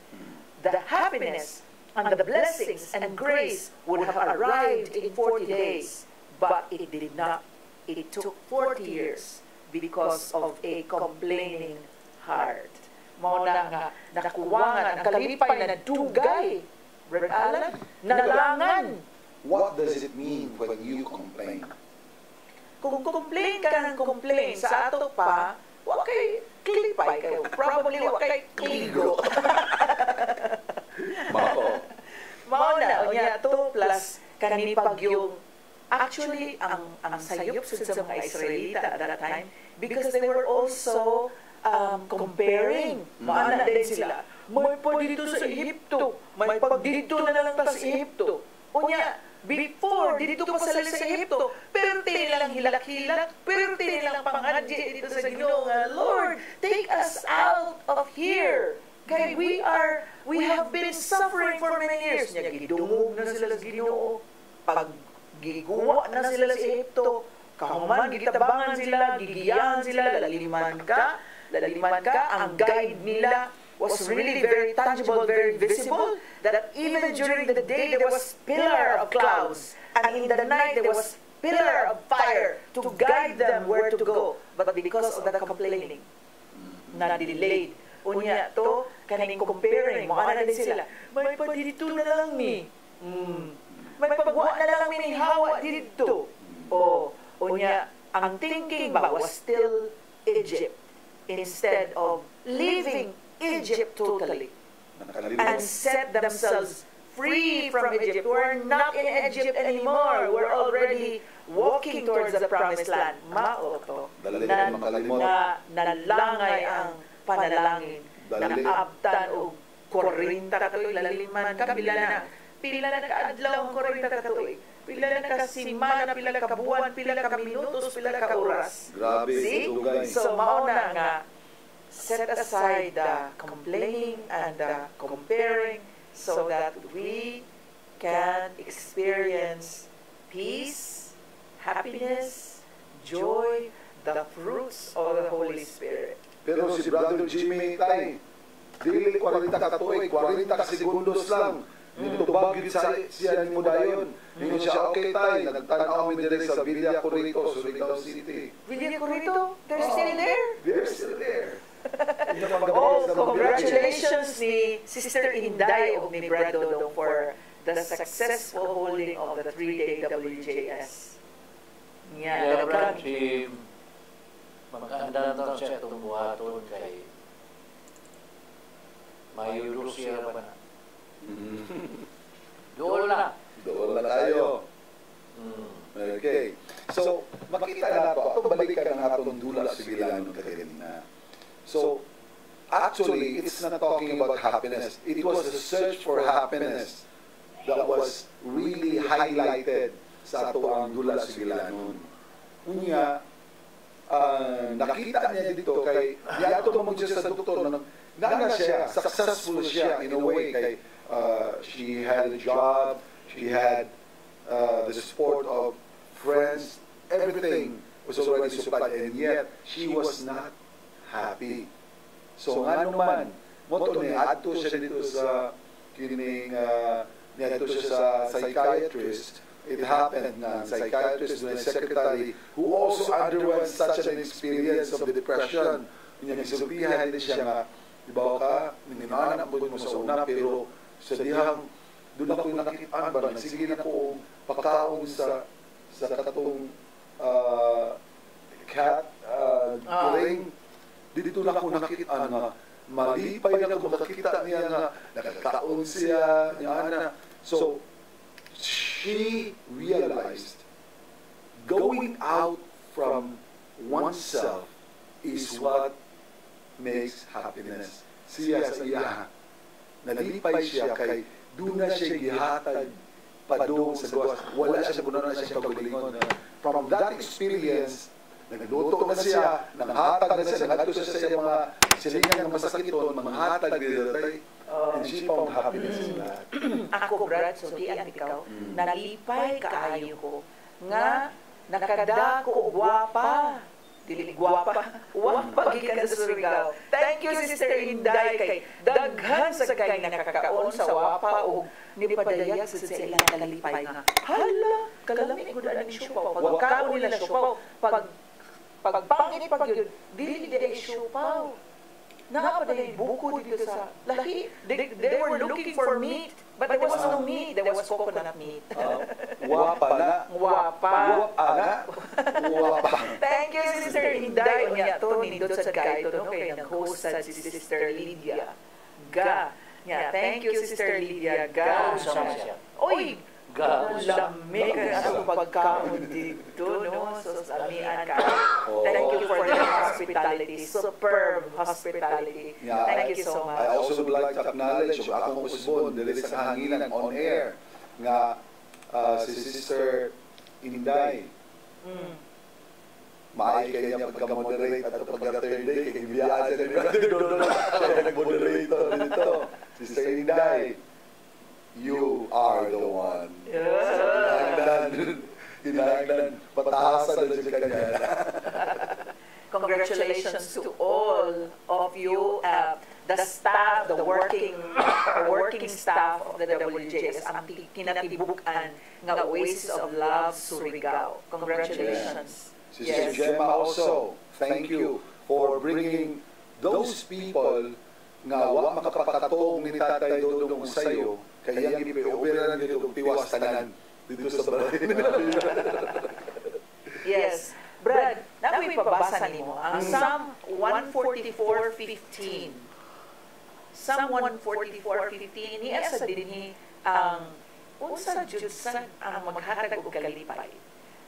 The happiness and the blessings and grace would have arrived in 40 days, but it did not. It took 40 years because of a complaining heart. Mauna nga, nakuwangan ang kalipay na dugay. Brother Alan, nalangan. What does it mean when you complain? Kung complain ka ng complain sa ato pa, wak kay klipay kayo. Probably wak kay kligo. Mauna, unya to plus kanipag yung actually ang sayop sa mga Israelita at that time because they were also comparing. Maana din sila. May pag dito sa Egypto. May pag dito na lang ta sa Egypto. Unya, before, dito pa sila sa Egypto, pero nilang hilak-hilak, pero nilang pangadji dito sa Ginoo nga, Lord, take us out of here. Kaya we have been suffering for many years. Nya, gidungog na sila sa Ginoo, paggiguwa na sila sa Egypto, kahuman, gitabangan sila, gigiyahan sila, lalaliman ka, ang guide nila was really very tangible, very visible, that even during the day there was pillar of clouds, and in the night there was pillar of fire to guide them where to go. But because of the complaining, na delayed, unya to, kaning comparing, mga din sila, may padito na lang ni, may pagwa na lang ni hawa dito. Unya, ang thinking ba was still Egypt, instead of leaving Egypt totally and set themselves free from Egypt. We're not in Egypt anymore. We're already walking towards the Promised Land. Mao to. Na nalangay ang panalangin. Naabtan o 40 katuig. Lalaliman ka. Pila na kaadlaw ang 40 katuig. Pila na ka simana, pila ka buwan, pila ka minutos, pila ka oras. Grabe. See? So mao na nga, set aside the complaining and the comparing so that we can experience peace, happiness, joy, the fruits of the Holy Spirit. Pero si Brother Jimmy tay, dili 40 katuig, 40 segundos lang. Nito bagid siya ni mo dayon. Ingon siya, okay tay, nagtanaw mi dire sa Villa Corrito, Surigao City. Villa Corrito? They're still there? They're still there. Congratulations ni Sister Inday o ni Brad Dodong for the successful holding of the 3-day WJS. Yeah, Brad, si maganda na siya itong buhaton kay mayulo siya pa na. Doon na tayo. Okay. So, makita na to. Ito balikan ang atong dula sa Bilanon kanina. So, actually, it's not talking about happiness. It was a search for happiness that was really highlighted sa ato ang dula sa Bilanon. Unya, nakita niya dito kay yato mo siya sa doktor na siya, successful siya in a way kay she had a job, she had the support of friends, everything was already supplied, and yet she was not happy. So nga naman, moto ni adto siya dito sa kining niadto siya sa psychiatrist. It happened na psychiatrist and secretary who also underwent such an experience of depression. Nagsulpihan din siya nga, ibaw ka, ninaanak mo sa una, pero sa dihang doon ako nakitaan ba, sige na ko pakaon sa katong cat puling. Dito na ako nakitaan nga, malipay na ako makakita niya nga, nakakaon siya, niya. So, she realized going out from oneself is what makes happiness. Siya sa iya, nalipay siya kay doon na siya gihatag pa doon sa gawas. Wala siya na siya pagalingon. From that experience, nagluto na siya, nanghatag na siya, nanghatag siya sa mga silingan ng masakiton, manghatag nila. And she found happiness in that. Ako, Brad, so di ang ikaw, nalipay kaayo ko, nga nakada ko gwapa. Dili gwapa. Wapa gikan sa Surigao. Thank you, Sister Inday, kay daghan sa kay nakakaon sa wapa o nipadayag sa ilang kalipay nga. Hala, kalami ko na ng siupaw. Pagkaon nila siupaw. Pagpangit pag yun, dili di siupaw. Nakapaday buko dito sa lahi. They were looking for meat, but there was no meat. There was coconut meat. Wapa na. Wapa. Wapa. Thank you, Sister Inday. Unya to, nindot sa kaito, no? Kaya nag-host sa Sister Lydia. Thank you, Sister Lydia. Oy! Lamig ka sa pagkaon dito, no? So, samian ka. Thank you for the hospitality. Superb hospitality. Thank you so much. I also would like to acknowledge yung akong usbon dili sa kahanginan on air nga si Sister Inday. Maay kayo niya pagka-moderate at pagka-third day, kaya ibiyaan siya siya nag-moderator dito. Sister Inday, you are the one. Hinahanglan, patahasan na siya kanya. Congratulations to all of you, the staff, the working staff of the WJS, ang kinatibukan ng Oasis of Love, Surigao. Congratulations. Sister Gemma also, thank you for bringing those people nga wa makapakatong ni Tatay Dodong sayo, kaya yung ipi-opera dito tiwas tanan dito sa bahay. Yes. Brad, nakoy pabasa nimo ang Psalm 144:15. Psalm 144:15 niya sa dinhi ang unsa jud sa ang maghatag og kalipay.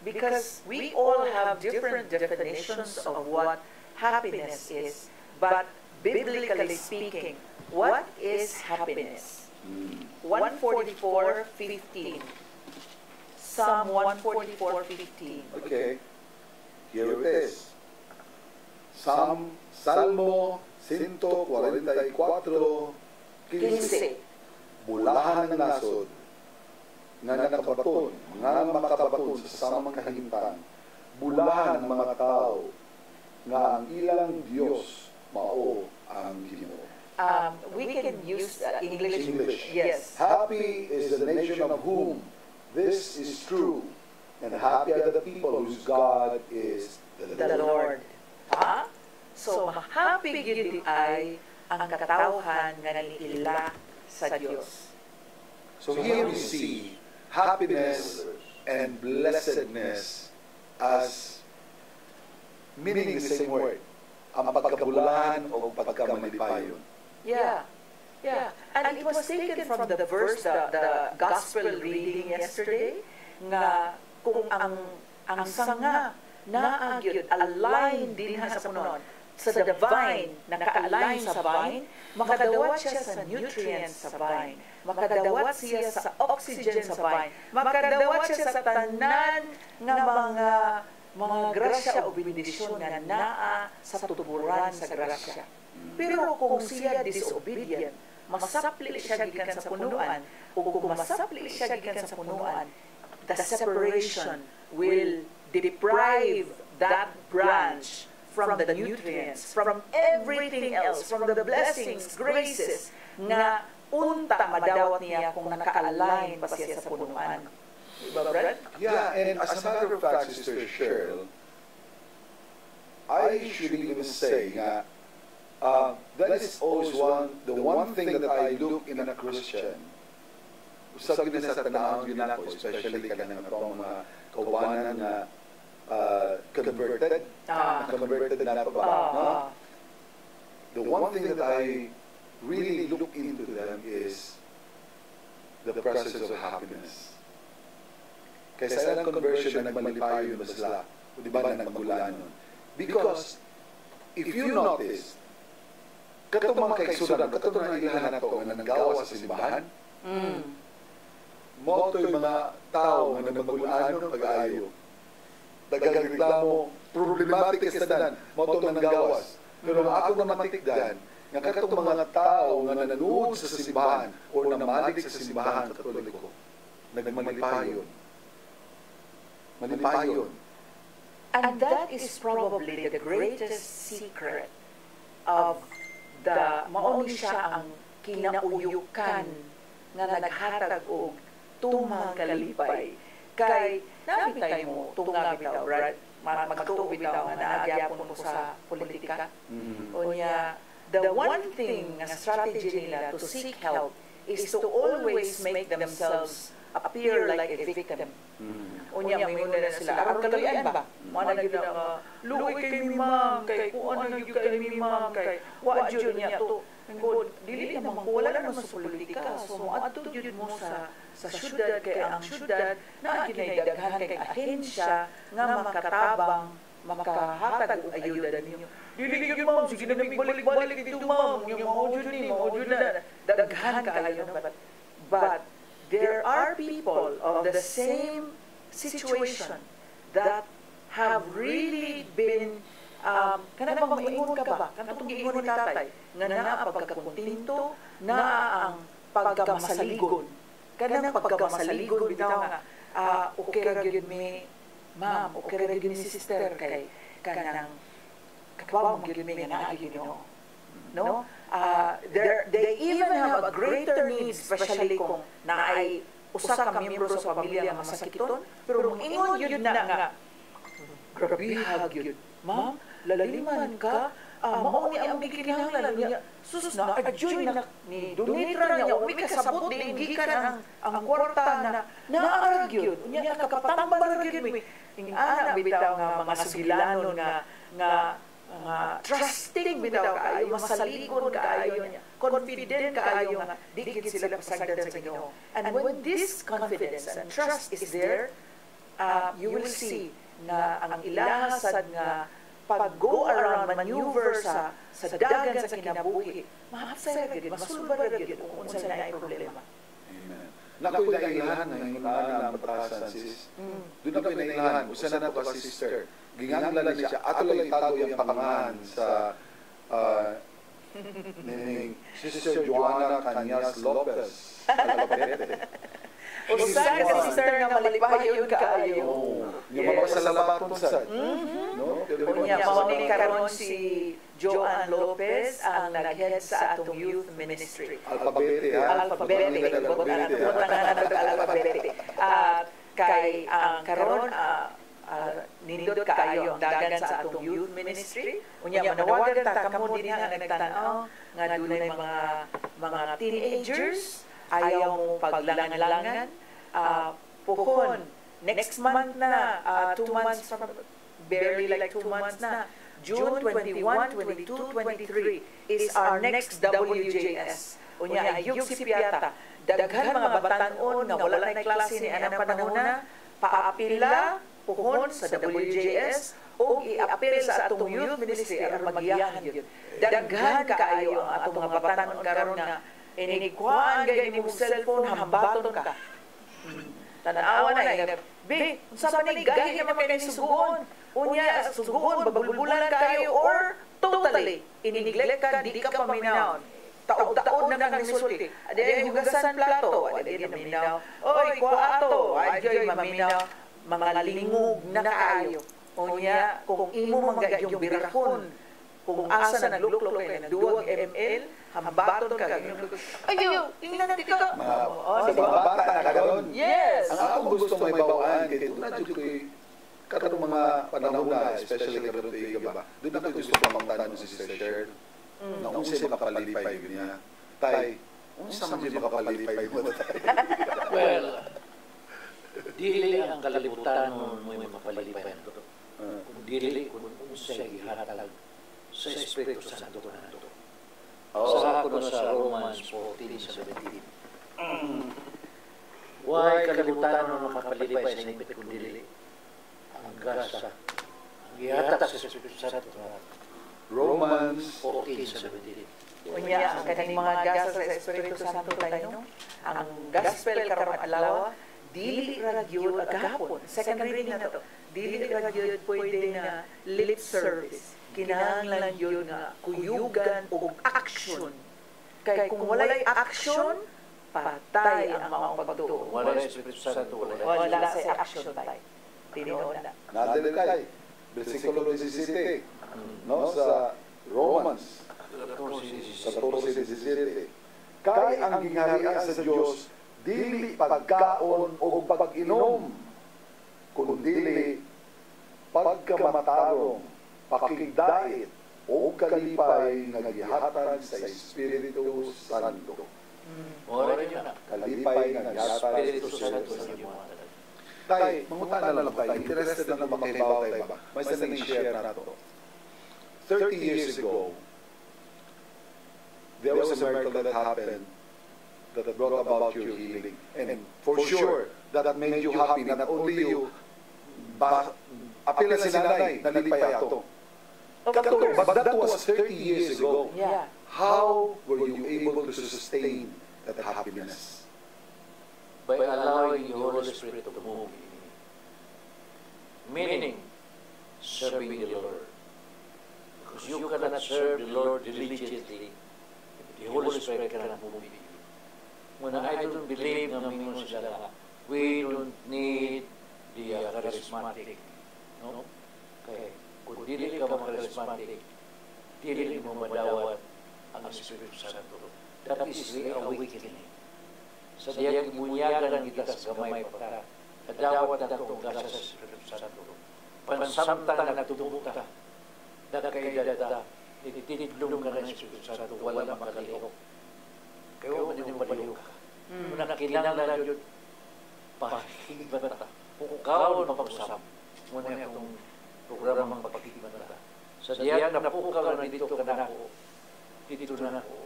Because we all have different definitions of what happiness is, but biblically speaking, what is happiness? 144:15. Psalm 144:15. Okay. Here it is. Salmo 144:15. Bulahan ng nasod nga nakabaton, nga makabaton sa samang kahimtang. Bulahan ng mga tao nga ang ilang Diyos mao ang Ginoo. We can use English. Yes. Happy is the nation of whom this is true, and happy are the people whose God is the Lord. So, happy gid ay ang katawhan nga naliila sa Dios. So here we see happiness and blessedness as meaning the same word. Ang pagkabulahan o pagkamalipayon. Yeah. And it was taken from the verse, the gospel reading yesterday, nga kung ang sanga naagyod, align din sa punon, sa the vine, naka-align sa vine, makadawat siya sa nutrients sa vine, makadawat siya sa oxygen sa vine, makadawat siya sa tanan nga mga grasya o benedisyon nga naa sa tuburan sa grasya. Pero kung siya disobedient, masapli siya gikan sa punuan, o kung masapli siya gikan sa punuan, the separation will deprive that branch from the nutrients, from everything else, from the blessings, graces, nga unta madawat niya kung naka-align pa siya sa punuan. Diba, Brad? Yeah, and as a matter of fact, Sister Cheryl, I should even say nga, that is always the one thing that I look in a Christian. Usag na sa tanawang yun ako, especially kanang mga kawanan na converted na pa ba? No? The one thing that I really look into them is the presence of happiness. Kaya sa ilang conversion, nagmalipayo yun ba sila? O di ba nagmagula nun? Because, if you notice, katong mga kaisudan, katong mga ilahan na to, na nanggawa sa simbahan, mo ito yung mga tao na nagmagulaan ng pag-aayo. Dagang reklamo, problematic sa danan, mo ito nanggawas. Pero ako na matikdan, nga katong mga tao na nanood sa simbahan o namalig sa simbahan katoliko, nagmalipayon. Malipayon. And that is probably the greatest secret of the mauni siya ang kinauyukan nga naghatag og tumang kalipay. Kay nabi tayo mo tunga bitaw, Brad, magtuo bitaw nga naagyapon ko sa politika. Unya, the one thing nga strategy nila to seek help is to always make themselves appear like a victim. Unya, may una na sila, aron kaluyan ba? Mana yun na, luoy kay mi ma'am, kay kung ano yun kay mi ma'am, kay wadyo niya to. Dili naman ko, wala naman sa politika. So, ato yun mo sa syudad, kay ang syudad, na ginaydaghan kay ahensya, nga makatabang, makahatag o ayuda ninyo. Dili yun ma'am, sige na balik-balik dito ma'am, yung maudyo na, daghan kayo. But, there are people of the same situation that have really been kanang mag-ingon ka ba? Kanang ingon ni tatay nga naa pagkakuntinto, naa ang pagkamasaligon. Kanang pagkamasaligon bitaw nga okay ra gyud mi ma'am, okay ra gyud mi sister kay kanang kapaw gyud mi nga naa gyud no? They even have a greater need, especially kung naay usa ka miyembro sa pamilya nga masakiton, pero ingon yun na nga, grabihag yun. Ma'am, lalaliman ka, mao ni ang gikinahanglan niya. Sus na, adjoy na, ni donitra niya, umi kasabot, diinggikan ang kwarta na naarag yun. Niya nakapatambal yun. Ang anak bitaw nga mga sugilanon nga trusting bitaw kaayo, masaligon kaayo niya, confident kaayo nga dikit sila pasagdan sa Ginoo. And when this confidence and trust is there, you will see na ang ilahasad nga pag-go around, maneuver sa dagan sa kinabuhi, mahapsay ra gyud, masulbar ra gyud kung unsa na ay problema. Amen. Nakoy na ilahan nga yung na batasan sis. Doon na ko'y na ilahan, usa na to si sister. Ginganglan na siya, ato lang itago yung pangalan sa Sister Joanna Cañas Lopez. Usa ka sister nga malipayon kaayo. Yung mga pasalabaton sa. Unya, mauni karon si Joanne Lopez ang nag-head sa atong youth ministry. Alphabete, ha? Alphabete. Alphabete. Kay ang karon, nindot kaayo ang dagan sa atong youth ministry. Unya, manawagan ta kamo din nga nagtanaw nga dunay mga teenagers, ayaw mo paglangan-langan, puhon, next month na, 2 months from, barely like 2 months na, June 21, 22, 23 is our next WJS. Unya, ayog si Piata, daghan mga batanon nga wala na klase ni anang panahon na, paapila, puhon sa WJS, o i-apil sa atong youth ministry aron magiyahan yun. Daghan kaayo ang atong mga batanon karon nga, inikuhaan gaya ni mong cellphone, hambaton ka. Tanawa na, be, unsa pa ni gahi naman kayo suguon. Unya, suguon, babulbulan kayo, or totally, inineglect ka, di ka paminaon. Taod-taod na kang misulti. Adi, hugasan plato, adi na minaw. Oy, kwa ato, adyo'y maminaw. Mga lingog na kayo. Unya, kung imo mga yung birakon, kung asa nagluklok kayo ng 2 ml, hambaton ka, ayaw, tingnan natin ka. Bata na karon. Yes! Ang ako gusto may bawaan, kaya doon na dyan ko'y katong mga panahon na, especially karon ito ba, doon na ko'y gusto pamangtan si Sister Cheryl, na unsay makapalipay yun niya. Tay, unsa man dyan makapalipay mo na tayo? Well, dili ang kalibutan mo may makapalipay na ito. Kung dili, kung unsay gihatag sa Espiritu Santo na ito. Sa ako sa Romans 14:17. Why kalibutan mo makapalipay sa ingpit kung dili? Ang grasa, ang gihatag sa Espiritu Santo na Romans 14:17. Unya, ang kaning mga gasa sa Espiritu Santo tayo, ang gospel karon alawa, dili ra gyud agapon. Second reading na to. Dili ra gyud pwede nga lip service. Kinahanglan yun nga kuyugan o action. Kay kung walay action, patay ang mga pagtuo. Wala sa Espiritu Santo, Wala sa action tayo. Tinuod na. Nadali kay, versikulo 17, no, sa Romans 14:17. Kay ang gingharian sa Dios dili pagkaon o pag-inom, kundi pagkamatarong, pakigdait o kalipay nga gihatag sa Espiritu Santo. Kalipay nga gihatag sa Espiritu Santo. Tay, mangutana lang tayo. Interested na makibaw tayo ba? May sanang share na to. 30 years ago, there was a miracle that happened that brought about your healing. And for sure, that made you happy. Not only you, apila si nanay, nalipay ato. But that was 30 years ago. Yeah. How were you able to sustain that happiness? By allowing the Holy Spirit to move in me. Meaning, serving the Lord. Because you cannot serve the Lord diligently if the Holy Spirit cannot move in you. When I don't believe na mingon sila, we don't need the charismatic. No? Kaya, kung dili ka charismatic, dili mo madawat ang Espiritu Santo. That is the awakening. Sa diyang bunyagan kita sa gamay pa, kadawat na itong gasa sa Espiritu Santo. Pansamtang nagtubok ka, nakay dada, ititidlong ka ng Espiritu Santo, wala makalihok. Kaya wala din maliho ka. Muna nakinanglan yun, pahigbat ka. Kung kaon mapag-usap, muna itong programang pagkigbat ka. Sa diyang napukaw na dito ka na ako, dito na ako,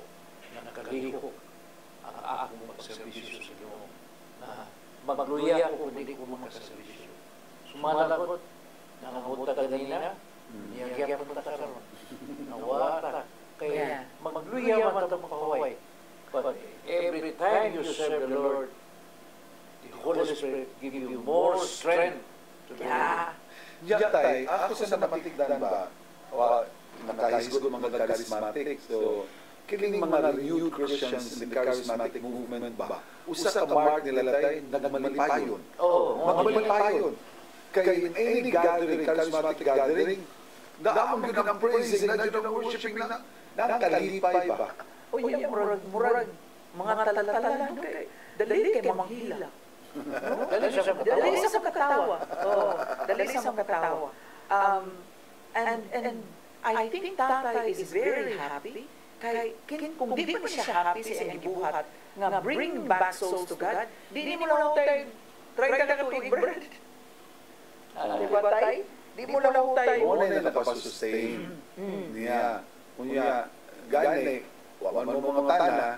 na nakalihok ang akong magservisyo sa iyo, na magluya ako kung hindi ko magservisyo. Sumalakot, nanganguta kanina, niyagyan ko karon. Nawata. Kaya magluya man ito makaway. But every time you serve the Lord, the Holy Spirit give you more strength to do it. Yatay, ako sa napatigdan ba, nakahisgot mga charismatic, so kiling mga renewed Christians in the charismatic movement ba, usa ka mark nila tayo, nagmalipayon. Magmalipayon. Kaya in any gathering, charismatic gathering, naamang yun ang praising, na yun ang worshiping na, nakalipay ba? O yung murag, mga talatala, dali kay mamanghila. Dali sa makatawa. Dali sa makatawa. And I think Tatay is very happy. Kay kung di pa siya happy sa iyang gibuhat, nga bring back souls to God, di mo lang tayo, try ka na tuig, brad. Diba tayo? Di mo lang tayo. Una na nakapasustain niya. Kunya, gani, wawan mo mga tana,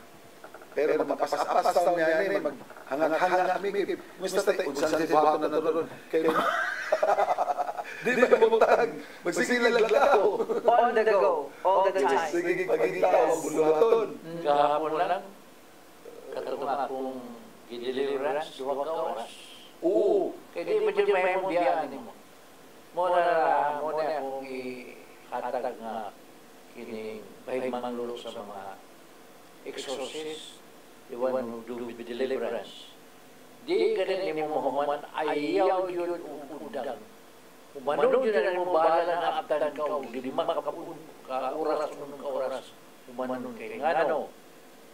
pero magpapasapasaw niya yan, maghangak-hangak mikip. Musta tayo, unsan si bato na doon. Kaya, di ba butang, magsisilaglaw. On the go, all the time. Sige, pagigitaw, buluhaton. Kahapon lang, katong akong gideliverance, 2 ka oras. Oo. Kaya di ba dyan may mong biyaan mo? Muna akong ihatag nga kining bahimang lulo sa mga exorcist, the one who do with deliverance. Di ganun yung mga human, ayaw yun udang. Umanon yun na mo bahala na abdan ka o 5 ka oras ka oras umanon kay ngano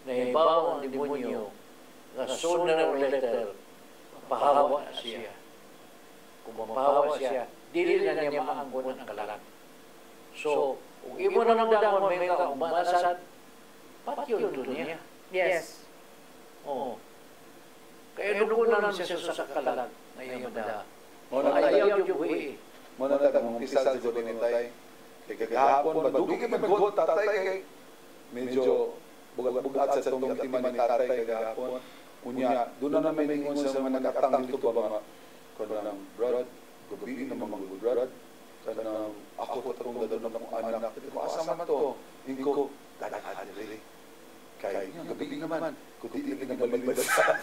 nahibaw ang demonyo nga sooner or later pahawa siya. Kung mapahawa siya, dili na niya maangkon ang kalag. So, kung imo na nang damon may ka umanasad, patyon doon niya. Yes. Oo. Kaya nukunan siya sa kalag na iya mada. Ayaw yung buhi. Muna na kang umpisa siguro ni Tay. Kay kagahapon, madugi mag-got tatay kay medyo bugat-bugat sa itong timan ni tatay kagahapon. Unya, doon na may lingon sa mga nakatang dito ba mga kanang brad, gabi na mga brad, kanang ako at akong dadon ng anak. Ito ko, asa man to? Hindi ko, dadaan rin. Kaya, gabi naman, kung di na balibad sa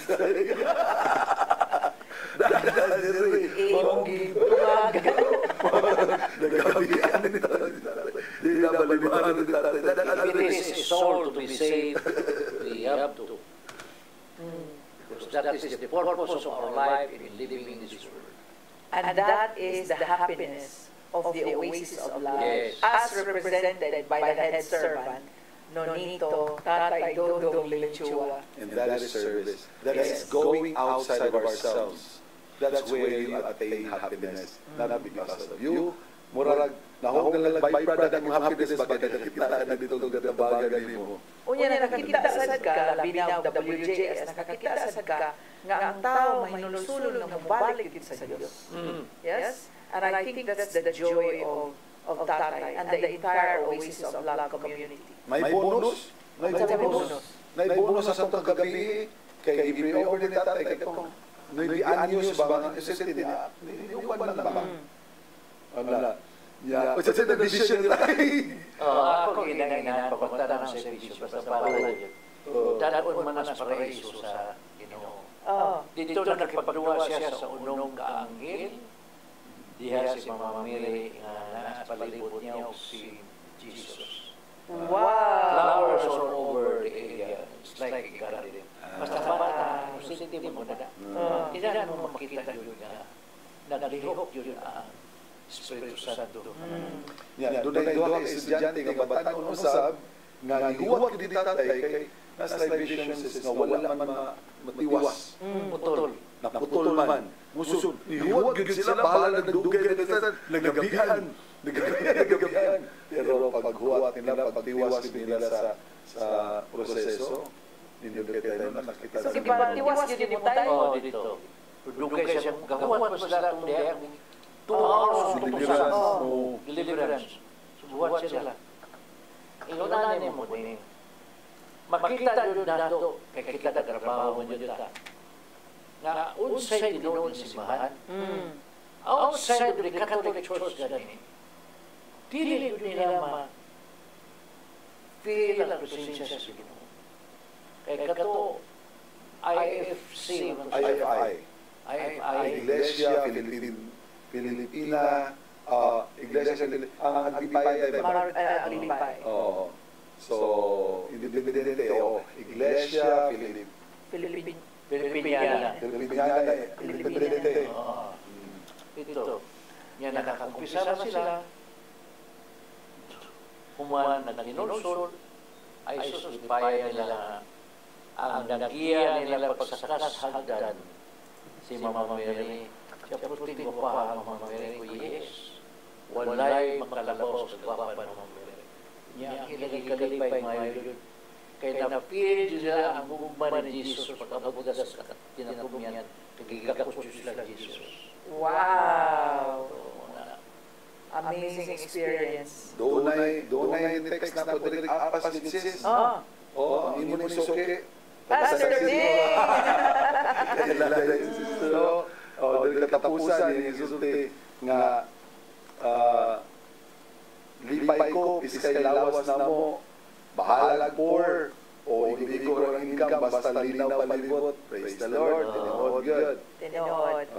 dadaan rin. Monggi, nagabihan nito. Di na balibad nito. If it is a soul to be saved, we have to. Because that is the purpose of our life in living in this world. And that is the happiness of the oasis of love, Yes. as represented by the head servant, Nonito Tatay Dodong Lechua. And that is service. That is going outside of ourselves. That's where you attain happiness. Not because of you. Murag, nahong lang byproduct ng happiness, bakit nakikita na dito ng gatabagan mo. Unya na nakakita sad ka, labi na WJS, nakakita sad ka, nga ang tao may nulsulon nga mabalik yun sa Diyos. Yes? And I think that's the joy of Tatay and the entire Oasis of Love community. May bonus. May bonus. May bonus sa itong kagabi. Kay i-pre-over ni Tatay. Kay itong anyos ba? Niliuban lang ba? Wala. Ya, o sa division nila. Ako ginagawa papunta ng servisyo basta para lang yun. Dadon man as paraiso sa Ginoo. Dito na nagpagduwa siya sa unong kaanghel. Diha si Mama Mary nga nasa palibot niya o si Jesus. Wow! Flowers all over the area. It's like a garden. Basta bata, sensitive mo na. Hindi na mo makita yun nga. Naglihok yun ang Espiritu Santo. Yan, doon ay duha ka estudyante nga batan usab nga gihuwat gid Tatay kay nasa visions nga wala man matiwas. Putol. Naputol man. Musud. Gihuwat gid sila bahala nagdugay nagabihan. Nagabihan. Pero paghuwat nila, pagtiwas nila sa proseso, hindi kita nakita. So, kipatiwas yun mo tayo? Dito. Dugay siya. Gawat pa sila itong diyang 2 hours deliverance. Subuhat sila. Inunanin mo din. Makita yun na ito. Kaya kita na trabaho mo yun ta. Nga, outside din sa simbahan. Outside of the Catholic Church ganun. Dili nila ma-feel ang presensya sa Ginoo. Kaya kato, IFC. Iglesia Filipina, Iglesia ang Aglipay. Aglipay. Oo. So, independente o Iglesia Filipiniana. Independente. Ito. Yan nakakampisa na sila. Human na kinulsol ay susipaya nila ang nagiya nila pagsakas hagdan. Si Mama Mary, siya puting mo pa ang Mama Mary ko, yes. Walay makalabaw sa gwapa ng Mama Mary. Niya ang ilagay-kalipay ngayon. Kaya na-feel nila ang hugman ni Jesus pagkabudas sa tinakumian. Kagigakos sila Jesus. Wow! Amazing experience. Doon ay text na po direct apas ni sis. Oo, hindi mo suki. Pastor D! So, doon katapusan ni Sulti nga lipay ko, iskay lawas na mo, bahalag poor, o hindi ko ang income, basta linaw palibot. Praise the Lord. Tinood good. Tinood.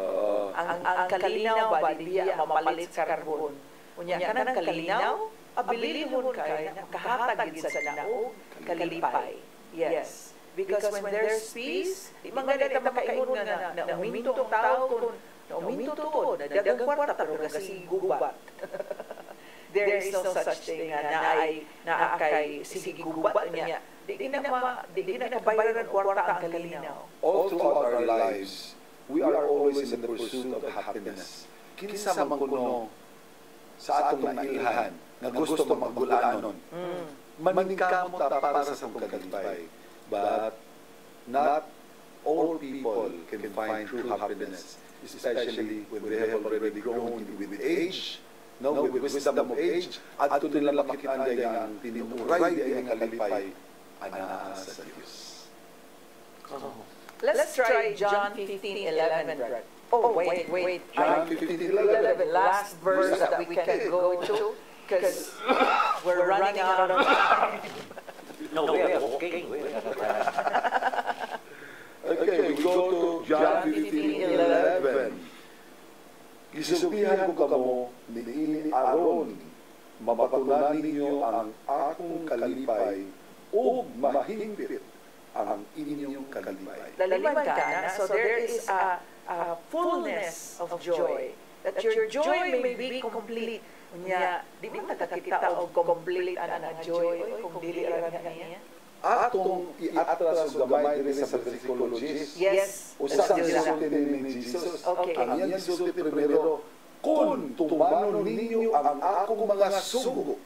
Ang kalinaw ba, di biya mamalit sa karbon. Unya ka ng kalinaw, abilin mo kay kahatagid sa naog, kalipay. Yes. Because when there's peace, di mga ganito makaingon nga na uminto ang tao kung na uminto tuod, na dagang kwarta, pero kasi gubat. There is no such thing na kay sige gubat niya. Di na kabayaran kwarta ang kalinaw. All throughout our lives, we are always in the pursuit of happiness. Kinsa man kuno sa atong nailhan nga gusto magulanon. Maningkamot ta para sa pagkalipay. But not all people can find true happiness, especially when they have already grown with age, with wisdom of age, at ito nila makitaan nga ang tinuray di ay kalipay anaa sa Diyos. Let's try John 15:11, Brad. Oh, wait. John 15:11. Last verse that we can go to, because we're running out of time. No, we are walking. Okay, we go to John 15:11. Gisultihan ko kamo niini aron mabatunan ninyo ang akong kalipay o mahimpit ang inyong kalipay. Laliman ka na, so there is a fullness of joy. That your joy may be complete. Nya, di ba nakakita og complete ang joy kung dili ra niya? Atong iatras og gamay diri sa psychologist. Yes. Usa sa gisulti ni Jesus. Ang iyang gisulti primero, kung tumanon ninyo ang akong mga sugo,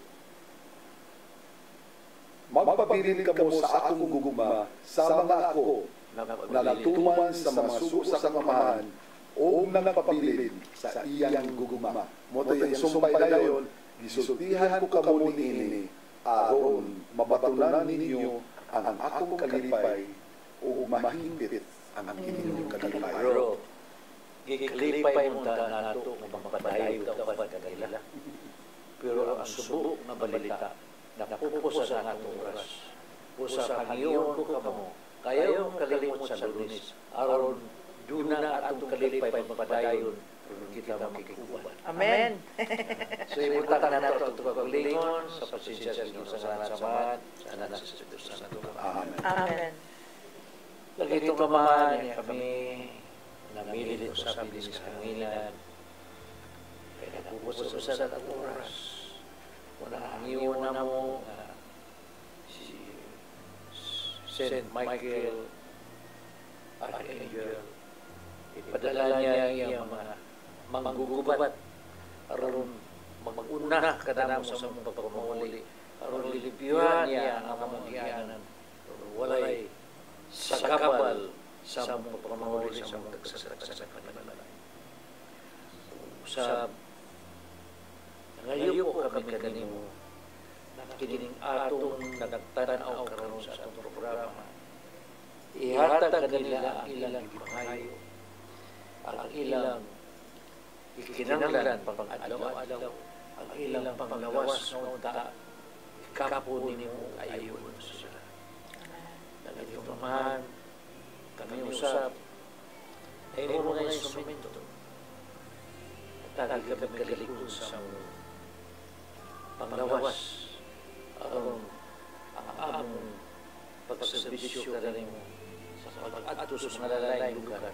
magpabilin kamo sa akong gugma sa mga ako na natuman sa mga sugo sa kamahan o nagpabilin sa iyang gugma. Moto yung sumpay dayon, gisultihan ko kamo niini aron mabatunan ninyo ang akong kalipay o mahimpit ang inyong kalipay. Bro, gikalipay mo na nato ng mapadayo dapat kanila. Pero ang subok na balita, napupusa sa atong oras. Pusa kangiyon ko kamo, kayong kalimot sa Lunes, aron duna atong kalipay mapadayon, kita makikuban. Amen. So ibutan na nato itong paglingon sa pasensya sa inyong samahan, sa anak sa Espiritu Santo. Amen. Lagi itong pamahan niya kami, namilit sa bilis kahanginan, kaya napupusa sa atong oras. Wala ang iyon na mo, si Saint Michael, Archangel, ipadala niya yung mga manggugubat aron mag-una kada mo sa mga pagpamuli aron lilipyuhan niya ang mga gianan walay sakabal sa mga pagpamuli sa mga tagsasaksak pananalan. Usab ngayon po kami kanimo nakikining atong nagtanaw karon sa atong programa. Ihatag kanila ang ilang gipangayo, ang ilang ikinanglan pang adlaw-adlaw, ang ilang panglawas ng unta, ikapo ninyo ayon sa sila. Nagito naman, kami usap, ay mo mga instrumento. Tagil kami kalikod sa panglawas, ang among pagsaservisyo ka rin mo sa pag-ato sa mga lalayang lugar.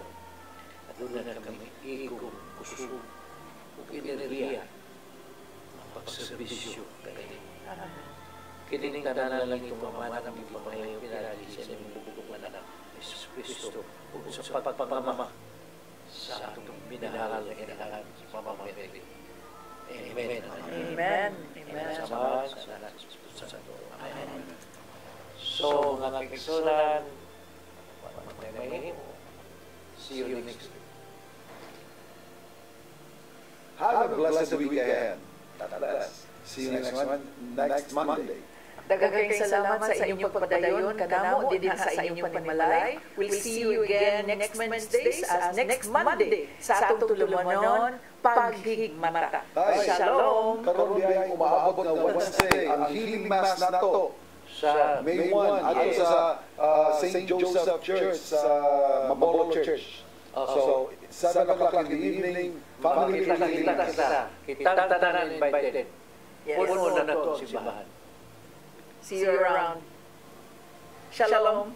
Doon na kami igong kusog o ineriya ang pagservisyo kanina. Kinining kadana lang itong mamana ng pagpapalayo pinali sa inyong bubukuman ng Jesus Cristo o sa pagpapamama sa atong minahal na kinahalan sa pamamayarin. Amen. Amen. Samahan sa anak sa Espiritu Santo. Amen. So, mga kaibigan, see you next week. Have a blessed week ahead. God bless. See you next Monday. Daghang salamat sa inyong pagpadayon kanamo dinha sa inyong panimalay. We'll see you again next Wednesday next Monday sa atong tulumanon paghigmata. Shalom. Karon diay umaabot na Wednesday ang healing mass nato sa May 1 ato sa St. Joseph Church sa Mabolo Church. So 7 o'clock in the evening, family healing mass. Kita tanan invited. Puno na to simbahan. See you around. Shalom.